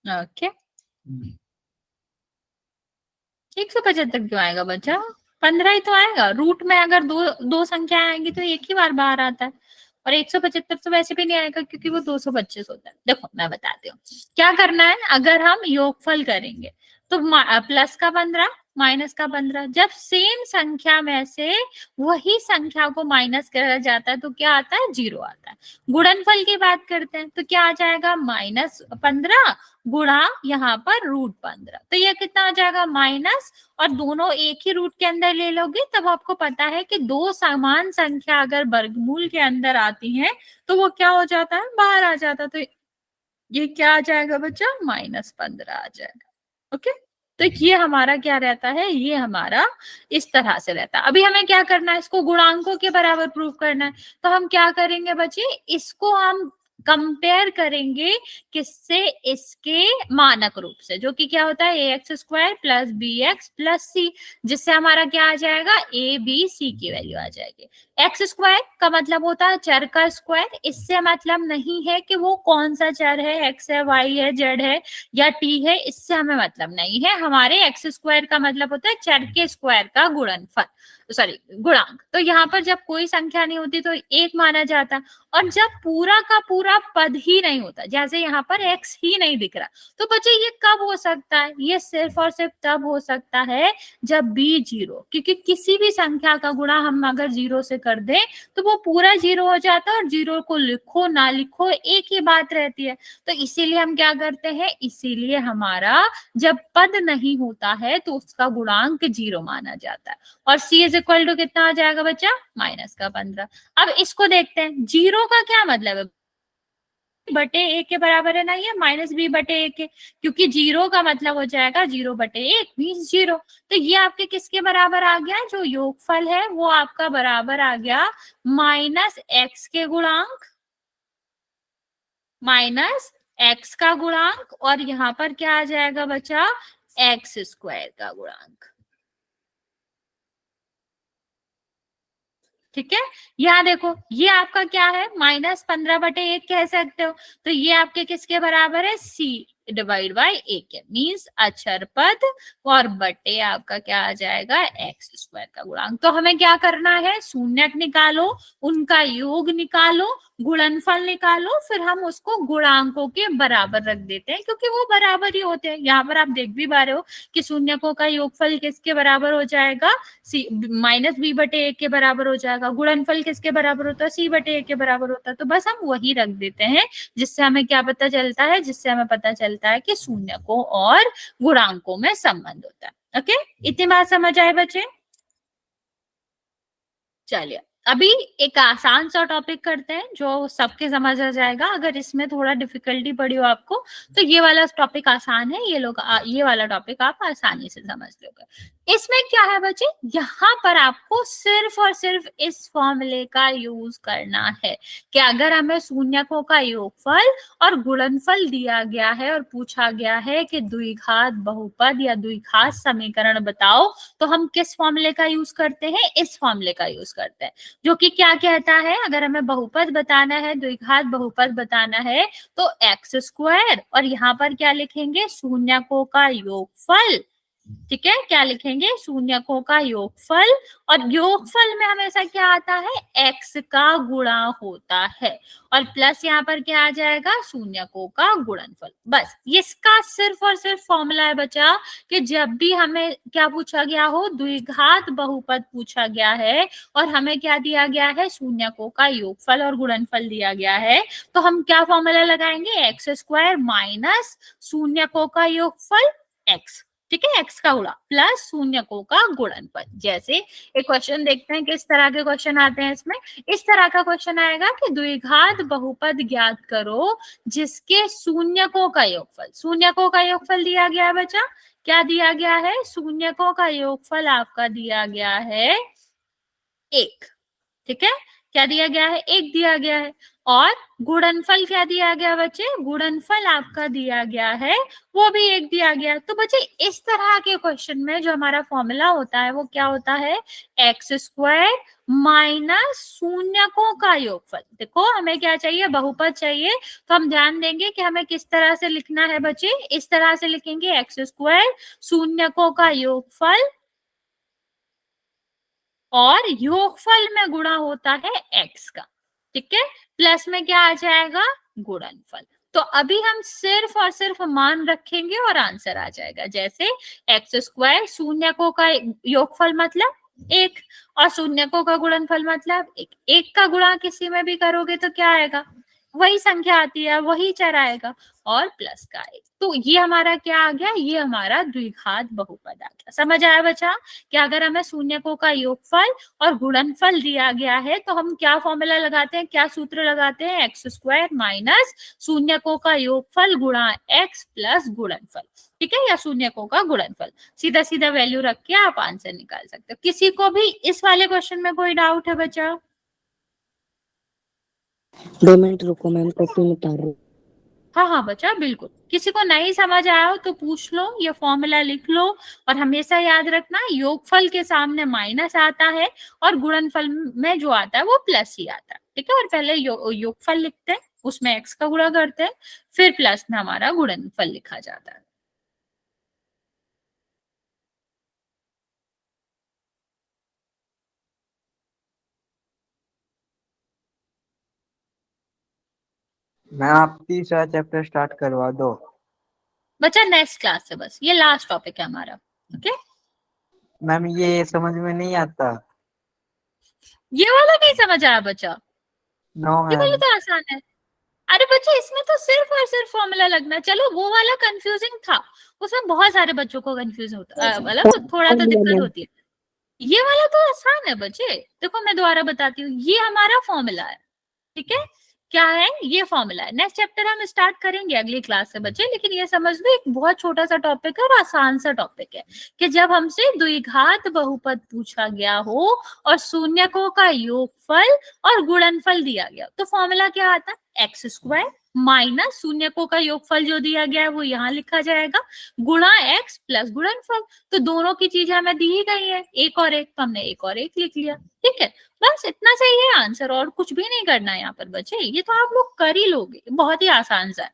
Speaker 2: ओके, 175 क्यों आएगा बच्चा? 15 ही तो आएगा। रूट में अगर दो संख्या आएंगी तो एक ही बार बाहर आता है, और 175 तो वैसे भी नहीं आएगा क्योंकि वो 225 होता है। देखो मैं बताती हूँ क्या करना है। अगर हम योगफल करेंगे तो प्लस का 15 माइनस का 15, जब सेम संख्या में से वही संख्या को माइनस करा जाता है तो क्या आता है? 0 आता है। गुणनफल की बात करते हैं तो क्या आ जाएगा? -15 गुणा यहाँ पर √15, तो ये कितना आ जाएगा? माइनस, और दोनों एक ही रूट के अंदर ले लोगे तब आपको पता है कि दो समान संख्या अगर वर्गमूल के अंदर आती हैं तो वो क्या हो जाता है? बाहर आ जाता है। तो ये क्या आ जाएगा बच्चा? -15 आ जाएगा। ओके, तो ये हमारा क्या रहता है? ये हमारा इस तरह से रहता है। अभी हमें क्या करना है? इसको गुणांकों के बराबर प्रूव करना है। तो हम क्या करेंगे बच्चे? इसको हम कंपेयर करेंगे किससे? इसके मानक रूप से, जो कि क्या होता है? ax² + bx + c, जिससे हमारा क्या आ जाएगा? a b c की वैल्यू आ जाएगी। x² का मतलब होता है चर का स्क्वायर। इससे मतलब नहीं है कि वो कौन सा चर है, x है, y है, z है या t है, इससे हमें मतलब नहीं है। हमारे x² का मतलब होता है चर के स्क्वायर का गुणनफल, सॉरी गुणांक। तो यहाँ पर जब कोई संख्या नहीं होती तो 1 माना जाता, और जब पूरा का पूरा पद ही नहीं होता, जैसे यहाँ पर x ही नहीं दिख रहा, तो बच्चे ये कब हो सकता है? ये सिर्फ और सिर्फ तब हो सकता है जब b 0, क्योंकि किसी भी संख्या का गुणा हम अगर 0 से कर दें तो वो पूरा 0 हो जाता है, और 0 को लिखो ना लिखो एक ही बात रहती है। तो इसीलिए हम क्या करते हैं? इसीलिए हमारा जब पद नहीं होता है तो उसका गुणांक 0 माना जाता है। और c = कितना आ जाएगा बच्चा? -15। अब इसको देखते हैं, 0 का क्या मतलब है? बटे a के बराबर है ना, ये -b/a के, क्योंकि 0 का मतलब हो जाएगा 0/1 मीन्स 0। तो ये आपके किसके बराबर आ गया? जो योगफल है वो आपका बराबर आ गया -x के गुणांक -x का गुणांक, और यहाँ पर क्या आ जाएगा बच्चा? x² का गुणांक। ठीक है, यहाँ देखो ये आपका क्या है? -15/1 कह सकते हो। तो ये आपके किसके बराबर है? c/a के, मीन्स अचर पद, और बटे आपका क्या आ जाएगा? x² का गुणांक। तो हमें क्या करना है? शून्यक निकालो, उनका योग निकालो, गुणनफल निकालो, फिर हम उसको गुणांकों के बराबर रख देते हैं क्योंकि वो बराबर ही होते हैं। यहाँ पर आप देख भी पा रहे हो कि शून्यकों का योगफल किसके बराबर हो जाएगा? -b/a के बराबर हो जाएगा। गुणनफल किसके बराबर होता है? c/a के बराबर होता है। तो बस हम वही रख देते हैं, जिससे हमें क्या पता चलता है? जिससे हमें पता चलता है कि शून्यकों और गुणांकों में संबंध होता है। ओके, इतनी बात समझ आए बच्चे? चलिए अभी एक आसान सा टॉपिक करते हैं जो सबके समझ आ जाएगा। अगर इसमें थोड़ा डिफिकल्टी पड़ी हो आपको तो ये वाला टॉपिक आसान है, ये वाला टॉपिक आप आसानी से समझ लोगे। इसमें क्या है बच्चे? यहाँ पर आपको सिर्फ और सिर्फ इस फॉर्मूले का यूज करना है कि अगर हमें शून्यकों का योगफल और गुणनफल दिया गया है और पूछा गया है कि द्विघात बहुपद या द्विघात समीकरण बताओ, तो हम किस फॉर्मूले का यूज करते हैं? इस फॉर्मूले का यूज करते हैं, जो कि क्या कहता है? अगर हमें बहुपद बताना है, द्विघात बहुपद बताना है, तो x² और यहाँ पर क्या लिखेंगे? शून्यकों का योगफल। ठीक है, क्या लिखेंगे? शून्यकों का योगफल, और योगफल में हमेशा क्या आता है? x का गुणा होता है, और प्लस यहाँ पर क्या आ जाएगा? शून्यकों का गुणनफल। बस इसका सिर्फ और सिर्फ फॉर्मूला है बच्चा कि जब भी हमें क्या पूछा गया हो? द्विघात बहुपद पूछा गया है और हमें क्या दिया गया है? शून्यकों का योगफल और गुणनफल दिया गया है, तो हम क्या फॉर्मूला लगाएंगे? x² माइनस शून्यकों का योगफल x, ठीक है, x का गुणा प्लस शून्यकों का गुणनफल। जैसे एक क्वेश्चन देखते हैं किस तरह के क्वेश्चन आते हैं इसमें। इस तरह का क्वेश्चन आएगा कि द्विघात बहुपद ज्ञात करो जिसके शून्यकों का योगफल, शून्यकों का योगफल दिया गया है बच्चा। क्या दिया गया है? शून्यकों का योगफल आपका दिया गया है 1। ठीक है, क्या दिया गया है? 1 दिया गया है। और गुणनफल क्या दिया गया बच्चे, गुणनफल आपका दिया गया है वो भी एक दिया गया। तो बच्चे इस तरह के क्वेश्चन में जो हमारा फॉर्मूला होता है वो क्या होता है, एक्स स्क्वायर माइनस शून्यकों का योगफल। देखो हमें क्या चाहिए, बहुपद चाहिए, तो हम ध्यान देंगे कि हमें किस तरह से लिखना है बच्चे, इस तरह से लिखेंगे एक्स स्क्वायर शून्यकों का योगफल और योगफल में गुणा होता है एक्स का, ठीक है, प्लस में क्या आ जाएगा, गुणनफल। तो अभी हम सिर्फ और सिर्फ मान रखेंगे और आंसर आ जाएगा। जैसे एक्स स्क्वायर शून्यकों का योगफल मतलब एक, और शून्यकों का गुणनफल मतलब एक, एक का गुणा किसी में भी करोगे तो क्या आएगा, वही संख्या आती है, वही चर आएगा, और प्लस का एक। तो ये हमारा क्या आ गया, ये हमारा द्विघात बहुपद आ गया। समझ आया बच्चा कि अगर हमें शून्यकों का योगफल और गुणनफल दिया गया है तो हम क्या फॉर्मूला लगाते हैं, क्या सूत्र लगाते हैं, एक्स स्क्वायर माइनस शून्यकों का योगफल गुणा एक्स प्लस गुणनफल, ठीक है, या शून्यकों का गुणनफल। सीधा सीधा वैल्यू रख के आप आंसर निकाल सकते हो। किसी को भी इस वाले क्वेश्चन में कोई डाउट है बच्चा?
Speaker 5: 2 मिनट रुको मैम, कॉपी में उतार रही हूँ।
Speaker 2: हाँ बच्चा बिल्कुल, किसी को नहीं समझ आया हो तो पूछ लो, ये फॉर्मूला लिख लो। और हमेशा याद रखना योगफल के सामने माइनस आता है और गुणनफल में जो आता है वो प्लस ही आता है, ठीक है। और पहले योगफल लिखते हैं, उसमें एक्स का गुणा करते हैं, फिर प्लस में हमारा गुणनफल लिखा जाता है।
Speaker 3: मैं आप तीसरा चैप्टर स्टार्ट करवा दो।
Speaker 2: बच्चा नेक्स्ट क्लास से, बस ये लास्ट टॉपिक है हमारा, ओके।
Speaker 3: मैम ये समझ में नहीं आता।
Speaker 2: ये वाला नहीं समझ आया बच्चा?
Speaker 3: नो
Speaker 2: ये वाला
Speaker 3: मैम।
Speaker 2: तो आसान है। अरे बच्चे इसमें तो सिर्फ और सिर्फ फॉर्मूला लगना। चलो वो वाला कंफ्यूजिंग था, उसमें बहुत सारे बच्चों को कंफ्यूज होता मतलब थोड़ा तो दिक्कत होती है। ये वाला तो आसान है बच्चे। देखो मैं दोबारा बताती हूँ, ये हमारा फॉर्मूला है, ठीक है, क्या है, ये फॉर्मूला है। नेक्स्ट चैप्टर हम स्टार्ट करेंगे अगली क्लास से बच्चे, लेकिन ये समझ लो एक बहुत छोटा सा टॉपिक है और आसान सा टॉपिक है कि जब हमसे द्विघात बहुपद पूछा गया हो और शून्यकों का योगफल और गुणनफल दिया गया तो फॉर्मूला क्या आता है, एक्स स्क्वायर माइनस शून्यकों का योगफल जो दिया गया है वो यहाँ लिखा जाएगा, गुणा एक्स प्लस गुणनफल। तो दोनों की चीजें हमें दी ही गई है, एक और एक, तो हमने एक और एक लिख लिया, ठीक है। बस इतना सही है आंसर, और कुछ भी नहीं करना है यहाँ पर बच्चे, ये तो आप लोग कर ही लोगे, बहुत ही आसान सा है,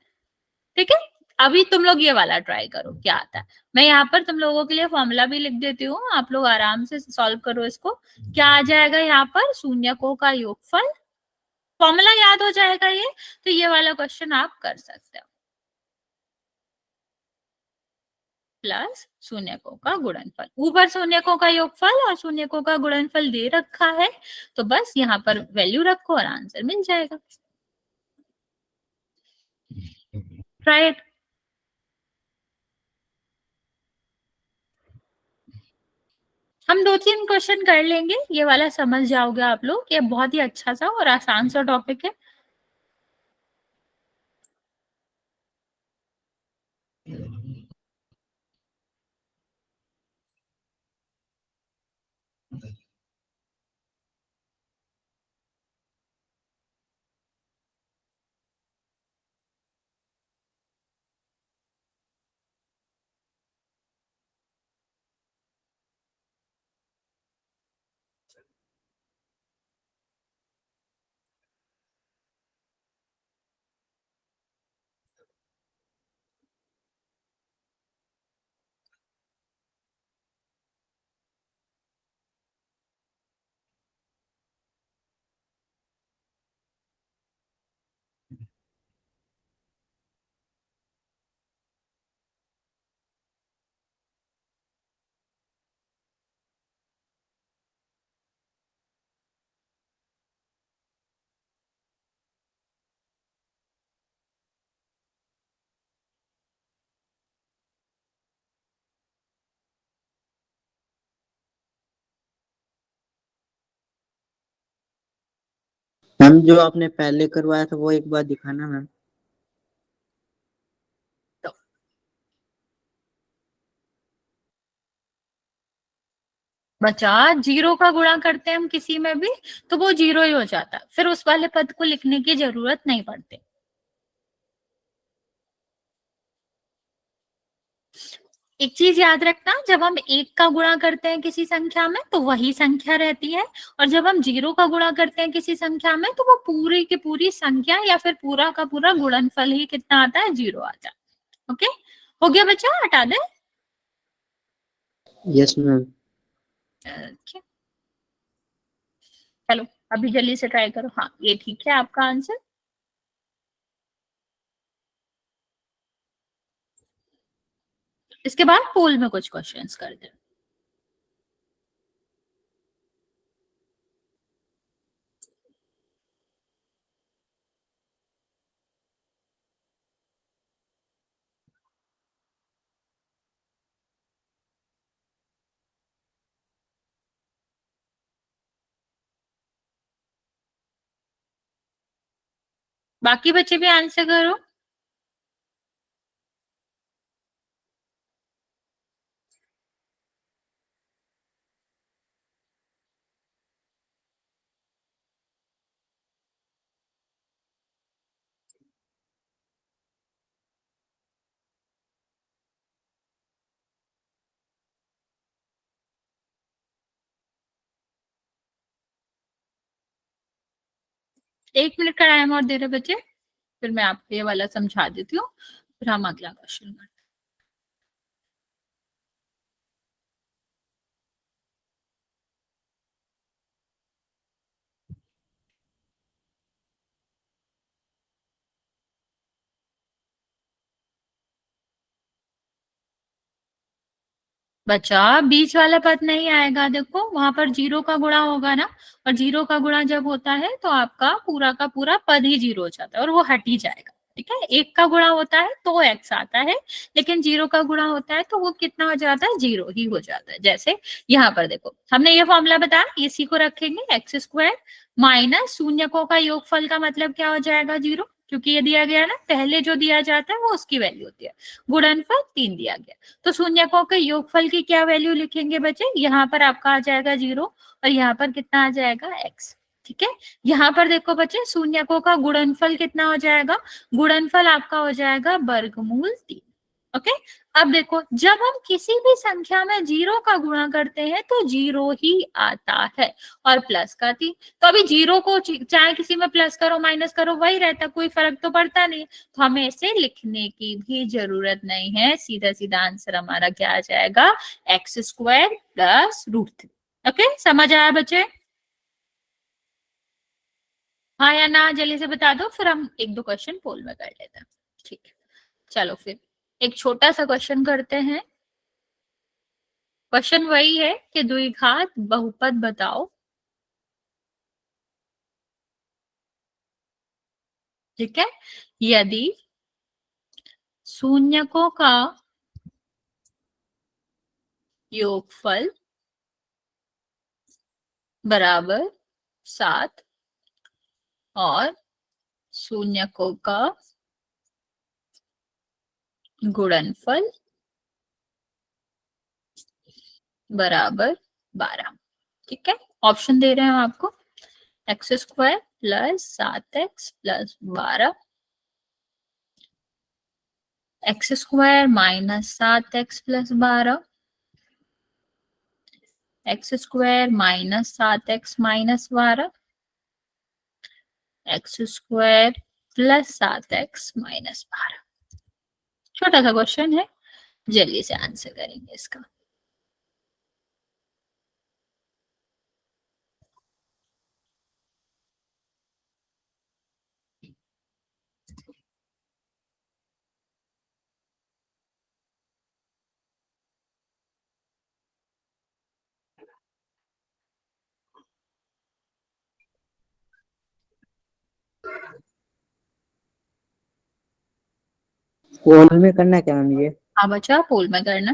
Speaker 2: ठीक है। अभी तुम लोग ये वाला ट्राई करो क्या आता है। मैं यहाँ पर तुम लोगों के लिए फॉर्मूला भी लिख देती हूँ, आप लोग आराम से सॉल्व करो इसको। क्या आ जाएगा यहाँ पर, शून्यकों का योगफल, फॉर्मूला याद हो जाएगा ये, तो ये वाला क्वेश्चन आप कर सकते हो, प्लस शून्यकों का गुणनफल, ऊपर शून्यकों का योगफल और शून्यकों का गुणनफल दे रखा है, तो बस यहाँ पर वैल्यू रखो और आंसर मिल जाएगा। Try it. हम 2-3 क्वेश्चन कर लेंगे, ये वाला समझ जाओगे आप लोग, ये बहुत ही अच्छा सा और आसान सा टॉपिक है।
Speaker 3: मैम जो आपने पहले करवाया था वो एक बार दिखाना मैम।
Speaker 2: बचा 0 का गुणा करते हैं हम किसी में भी तो वो 0 ही हो जाता है, फिर उस वाले पद को लिखने की जरूरत नहीं पड़ती। एक चीज याद रखना, जब हम 1 का गुणा करते हैं किसी संख्या में तो वही संख्या रहती है, और जब हम 0 का गुणा करते हैं किसी संख्या में तो वो पूरी की पूरी संख्या या फिर पूरा का पूरा गुणनफल ही कितना आता है, 0 आता है। ओके, हो गया बच्चा, हटा दे।
Speaker 5: Yes ma'am.
Speaker 2: चलो अभी जल्दी से ट्राई करो। हाँ ये ठीक है आपका आंसर। इसके बाद पोल में कुछ क्वेश्चंस कर दे। बाकी बच्चे भी आंसर करो। एक मिनट का टाइम और दे रहे बच्चे, फिर मैं आपको ये वाला समझा देती हूँ, फिर हम अगला क्वेश्चन करते हैं। बच्चा बीच वाला पद नहीं आएगा, देखो वहां पर 0 का गुणा होगा ना, और 0 का गुणा जब होता है तो आपका पूरा का पूरा पद ही 0 हो जाता है और वो हट ही जाएगा। ठीक है, 1 का गुणा होता है तो x आता है, लेकिन 0 का गुणा होता है तो वो कितना हो जाता है, 0 ही हो जाता है। जैसे यहाँ पर देखो हमने ये फॉर्मूला बताया, इसी को रखेंगे x² माइनस शून्यकों का योगफल का मतलब क्या हो जाएगा, 0, क्योंकि ये दिया गया ना, पहले जो दिया जाता है वो उसकी वैल्यू होती है। गुणनफल 3 दिया गया, तो शून्यकों के योगफल की क्या वैल्यू लिखेंगे बच्चे, यहाँ पर आपका आ जाएगा 0 और यहाँ पर कितना आ जाएगा x। ठीक है, यहाँ पर देखो बच्चे शून्यकों का गुणनफल कितना हो जाएगा, गुणनफल आपका हो जाएगा वर्गमूल 3। ओके, अब देखो जब हम किसी भी संख्या में 0 का गुणा करते हैं तो 0 ही आता है, और प्लस का 3, तो अभी 0 को चाहे किसी में प्लस करो माइनस करो वही रहता, कोई फर्क तो पड़ता नहीं, तो हमें इसे लिखने की भी जरूरत नहीं है, सीधा सीधा आंसर हमारा क्या आ जाएगा, x² प्लस √3। ओके, समझ आया बच्चे? हाँ या ना जल्दी से बता दो, फिर हम 1-2 क्वेश्चन पोल में कर लेते हैं। ठीक है, चलो फिर एक छोटा सा क्वेश्चन करते हैं। क्वेश्चन वही है कि द्विघात बहुपद बताओ। ठीक है, यदि शून्यकों का योगफल बराबर 7 और शून्यकों का गुणनफल बराबर 12। ठीक है, ऑप्शन दे रहे हैं आपको, x² plus 7x plus 12, x² minus 7x plus 12, x² minus 7x minus 12, x² plus 7x minus 12। छोटा सा क्वेश्चन है, जल्दी से आंसर करेंगे इसका।
Speaker 3: पोल में करना क्या मैम ये?
Speaker 2: हाँ बच्चा, पोल में करना।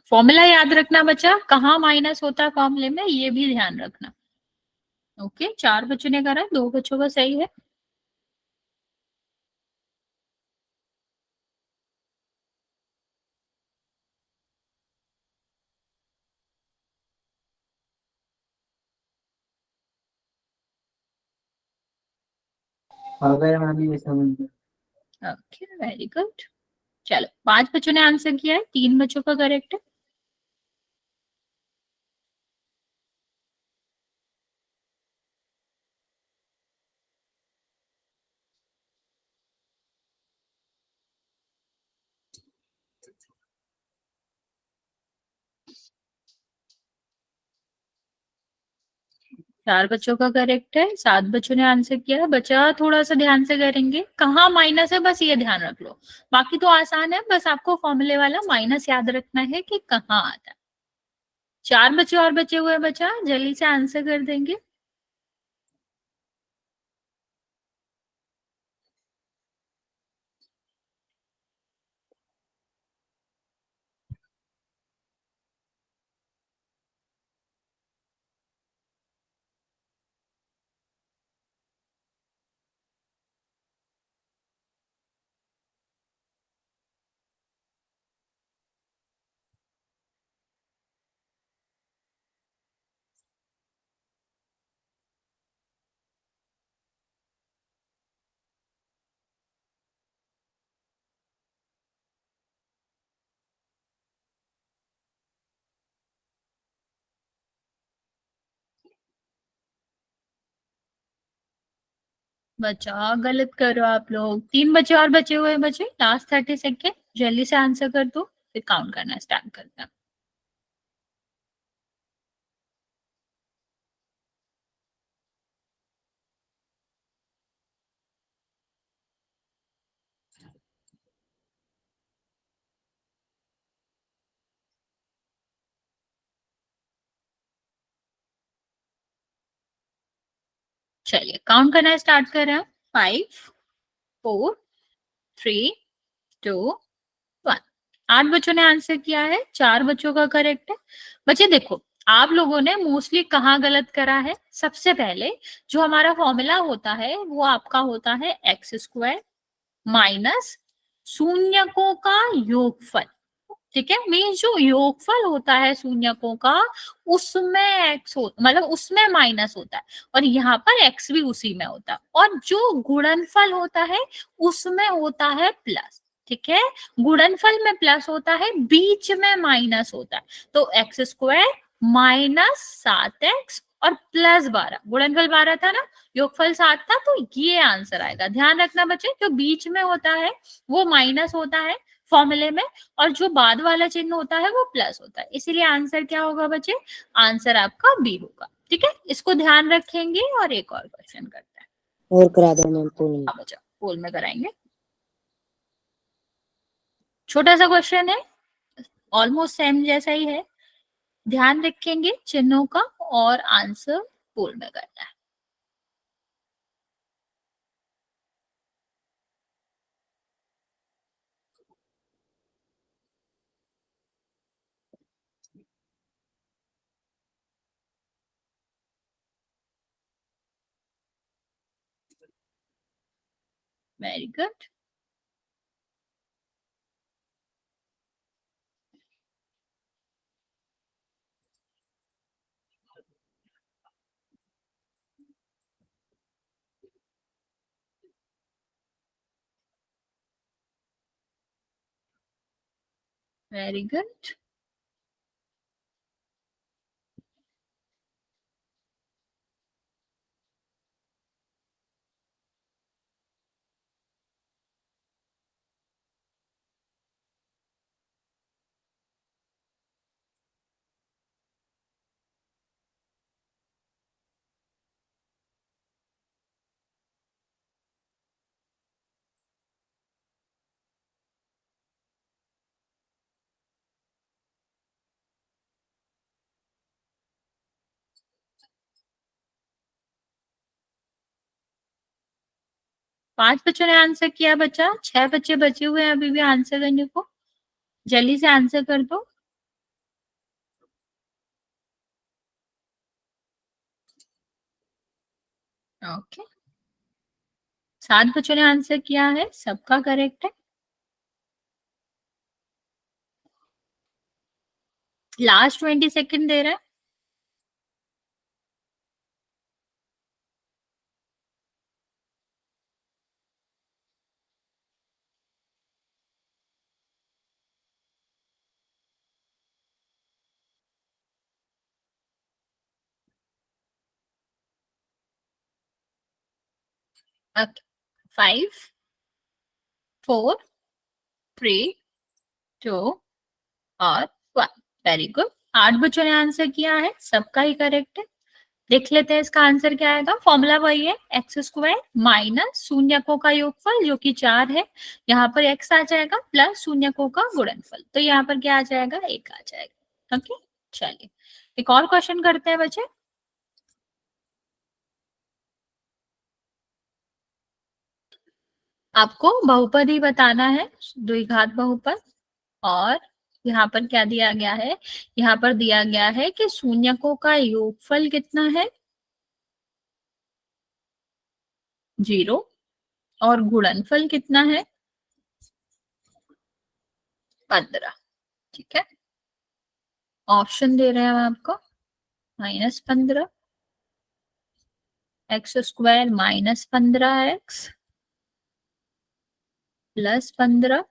Speaker 2: फॉर्मूला याद रखना बच्चा, कहाँ माइनस होता है फॉर्मूले में ये भी ध्यान रखना। ओके, 4 बच्चों ने करा, 2 बच्चों का सही है।
Speaker 3: हो गया मैम, ये समझ में।
Speaker 2: Okay, very good. चलो, 5 बच्चों ने आंसर किया है, 3 बच्चों का करेक्ट है। चार बच्चों का करेक्ट है, 7 बच्चों ने आंसर किया है। बचा थोड़ा सा ध्यान से करेंगे, कहाँ माइनस है बस ये ध्यान रख लो, बाकी तो आसान है, बस आपको फॉर्मूले वाला माइनस याद रखना है कि कहाँ आता है। 4 बच्चे और बचे हुए हैं, बचा जल्दी से आंसर कर देंगे। बचा गलत करो आप लोग, 3 बच्चे और बचे हुए हैं, बचे लास्ट 30 सेकेंड, जल्दी से आंसर कर दो, फिर काउंट करना स्टार्ट करते हैं। चलिए काउंट करना स्टार्ट कर रहे हैं। 5, 4, 3, 2, 1। 8 बच्चों ने आंसर किया है, 4 बच्चों का करेक्ट है। बच्चे देखो, आप लोगों ने मोस्टली कहाँ गलत करा है। सबसे पहले जो हमारा फॉर्मूला होता है वो आपका होता है x² माइनस शून्यकों का योगफल। ठीक है, मीन जो योगफल होता है शून्यकों का, उसमें एक्स हो, मतलब उसमें माइनस होता है, और यहाँ पर एक्स भी उसी में होता है, और जो गुणनफल होता है उसमें होता है प्लस। ठीक है, गुणनफल में प्लस होता है, बीच में माइनस होता है, तो x² माइनस 7x और प्लस 12। गुणनफल 12 था ना, योगफल 7 था, तो ये आंसर आएगा। ध्यान रखना बच्चे, जो बीच में होता है वो माइनस होता है फॉर्मूले में, और जो बाद वाला चिन्ह होता है वो प्लस होता है, इसीलिए आंसर क्या होगा बच्चे, आंसर आपका बी होगा। ठीक है, इसको ध्यान रखेंगे, और एक और क्वेश्चन करते हैं।
Speaker 5: और करा दो मैम पोल में।
Speaker 2: बच्चा पोल में कराएंगे, छोटा सा क्वेश्चन है, ऑलमोस्ट सेम जैसा ही है, ध्यान रखेंगे चिन्हों का, और आंसर पोल में करना है। Very good. Very good. पांच बच्चों ने आंसर किया, बच्चा 6 बच्चे बचे हुए हैं अभी भी आंसर करने को, जल्दी से आंसर कर दो। ओके, 7 बच्चों ने आंसर किया है, सबका करेक्ट है। लास्ट 20 सेकेंड दे रहा है। ओके, 5 4 3 2 और 1। Very good. 8 बच्चों ने आंसर किया है, सबका ही करेक्ट है। देख लेते हैं इसका आंसर क्या आएगा। फॉर्मूला वही है, एक्स स्क्वायर माइनस शून्यकों का योगफल जो कि 4 है, यहाँ पर एक्स आ जाएगा, प्लस शून्यकों का गुणनफल, तो यहाँ पर क्या आ जाएगा, 1 आ जाएगा। ओके, चलिए एक और क्वेश्चन करते हैं बच्चे। आपको बहुपद ही बताना है, द्विघात बहुपद। और यहाँ पर क्या दिया गया है, यहाँ पर दिया गया है कि शून्यकों का योगफल कितना है, 0, और गुणनफल कितना है, 15। ठीक है, ऑप्शन दे रहे हैं हम आपको, -15, x square -15x +15,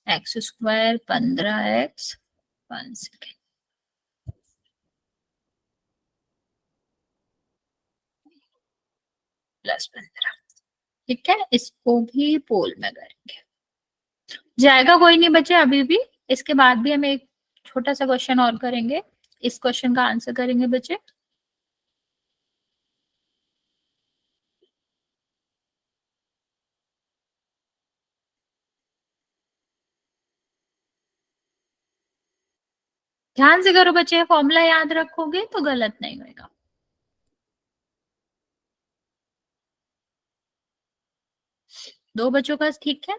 Speaker 2: x square 15x, 1 second, +15। ठीक है, इसको भी पोल में करेंगे, जाएगा कोई नहीं बच्चे अभी भी। इसके बाद भी हम एक छोटा सा क्वेश्चन और करेंगे, इस क्वेश्चन का आंसर करेंगे बच्चे। ध्यान से करो बच्चे, फॉर्मूला याद रखोगे तो गलत नहीं होगा। दो बच्चों का ठीक है,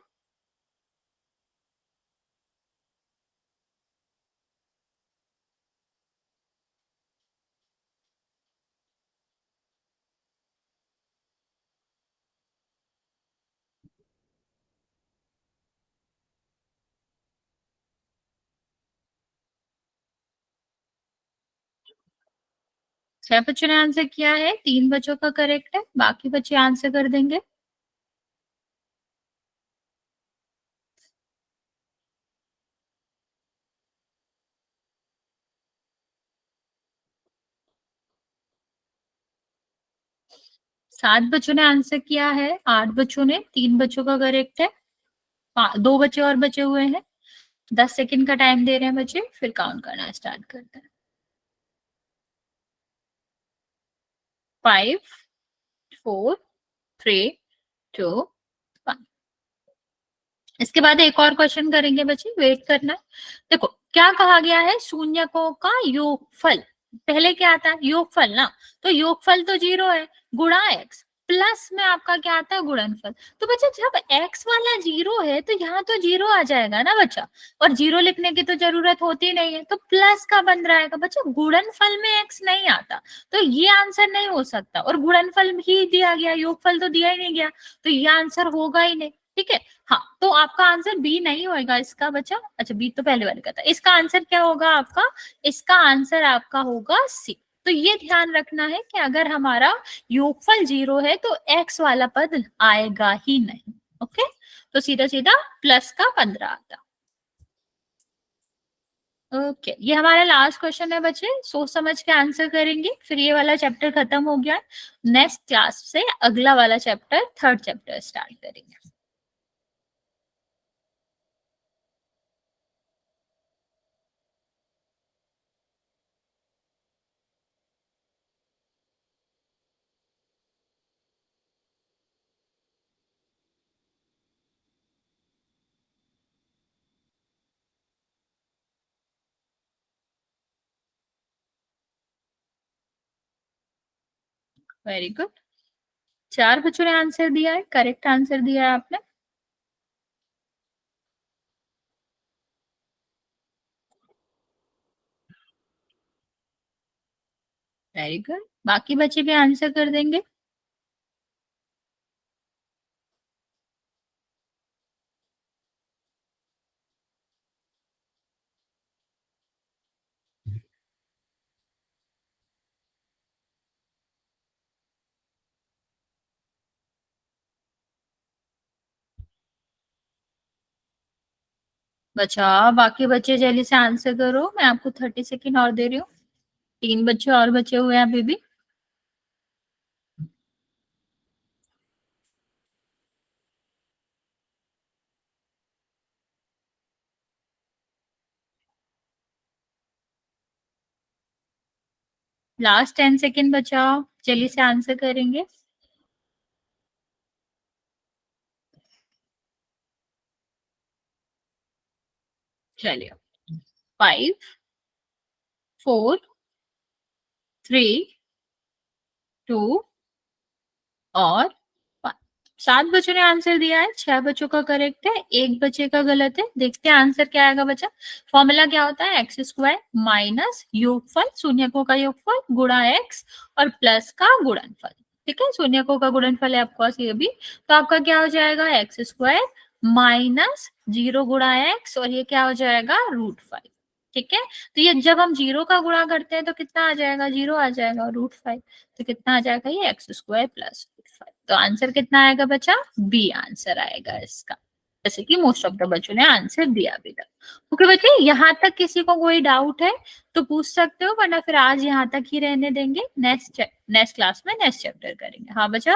Speaker 2: छह बच्चों ने आंसर किया है, 3 बच्चों का करेक्ट है, बाकी बच्चे आंसर कर देंगे। सात बच्चों ने आंसर किया है, 8 बच्चों ने, 3 बच्चों का करेक्ट है, 2 बच्चे और बचे हुए हैं। 10 सेकंड का टाइम दे रहे हैं बच्चे, फिर काउंट करना स्टार्ट करते हैं। 5 4 3 2 1। इसके बाद एक और क्वेश्चन करेंगे बच्चे, वेट करना है। देखो क्या कहा गया है, शून्यकों का योगफल, पहले क्या आता है, योगफल ना, तो योगफल तो 0 है, गुणा एक्स, प्लस में आपका क्या आता है, गुणनफल। तो बच्चा जब एक्स वाला 0 है तो यहाँ तो 0 आ जाएगा ना बच्चा, और 0 लिखने की तो जरूरत होती नहीं है, तो प्लस का बन रहेगा बच्चा, गुणनफल में एक्स नहीं आता, तो ये आंसर नहीं हो सकता, और गुणनफल ही दिया गया, योगफल तो दिया ही नहीं गया, तो ये आंसर होगा ही नहीं। ठीक है, हाँ, तो आपका आंसर बी नहीं होगा इसका बच्चा। अच्छा, बी तो पहले वाले का था, इसका आंसर क्या होगा आपका, इसका आंसर आपका होगा सी। तो ये ध्यान रखना है कि अगर हमारा योगफल 0 है तो एक्स वाला पद आएगा ही नहीं। ओके, तो सीधा सीधा प्लस का 15 आता। ओके, ये हमारा लास्ट क्वेश्चन है बच्चे, सोच समझ के आंसर करेंगे, फिर ये वाला चैप्टर खत्म हो गया। नेक्स्ट क्लास से अगला वाला चैप्टर, थर्ड चैप्टर स्टार्ट करेंगे। वेरी गुड, 4 बच्चों ने आंसर दिया है, करेक्ट आंसर दिया है आपने। वेरी गुड, बाकी बच्चे भी आंसर कर देंगे। बचा, बाकी बच्चे जल्दी से आंसर करो, मैं आपको 30 सेकेंड और दे रही हूँ। 3 बच्चे और बचे हुए हैं अभी भी। लास्ट 10 सेकेंड बचाओ, जल्दी से आंसर करेंगे। चलिए 5 4 3 2 और 5। 7 बच्चों ने आंसर दिया है, 6 बच्चों का करेक्ट है, 1 बच्चे का गलत है। देखते हैं आंसर क्या आएगा बच्चा। फॉर्मूला क्या होता है, एक्स स्क्वायर माइनस योगफल शून्यकों का योगफल गुणा एक्स और प्लस का गुणनफल। ठीक है, शून्यकों का गुणनफल है आपके पास ये भी, तो आपका क्या हो जाएगा एक्स स्क्वायर माइनस 0 गुणा एक्स और ये क्या हो जाएगा √5। ठीक है, तो ये जब हम 0 का गुणा करते हैं तो कितना आ जाएगा, 0 आ जाएगा, √5, तो कितना आ जाएगा ये एक्स स्क्वायर प्लस √5। तो आंसर कितना आएगा बच्चा, बी आंसर आएगा इसका, जैसे कि मोस्ट ऑफ द बच्चों ने आंसर दिया अभी तक। ओके बच्चे, यहाँ तक किसी को कोई डाउट है तो पूछ सकते हो, वरना फिर आज यहाँ तक ही रहने देंगे, नेक्स्ट क्लास में नेक्स्ट चैप्टर करेंगे। हाँ बच्चा।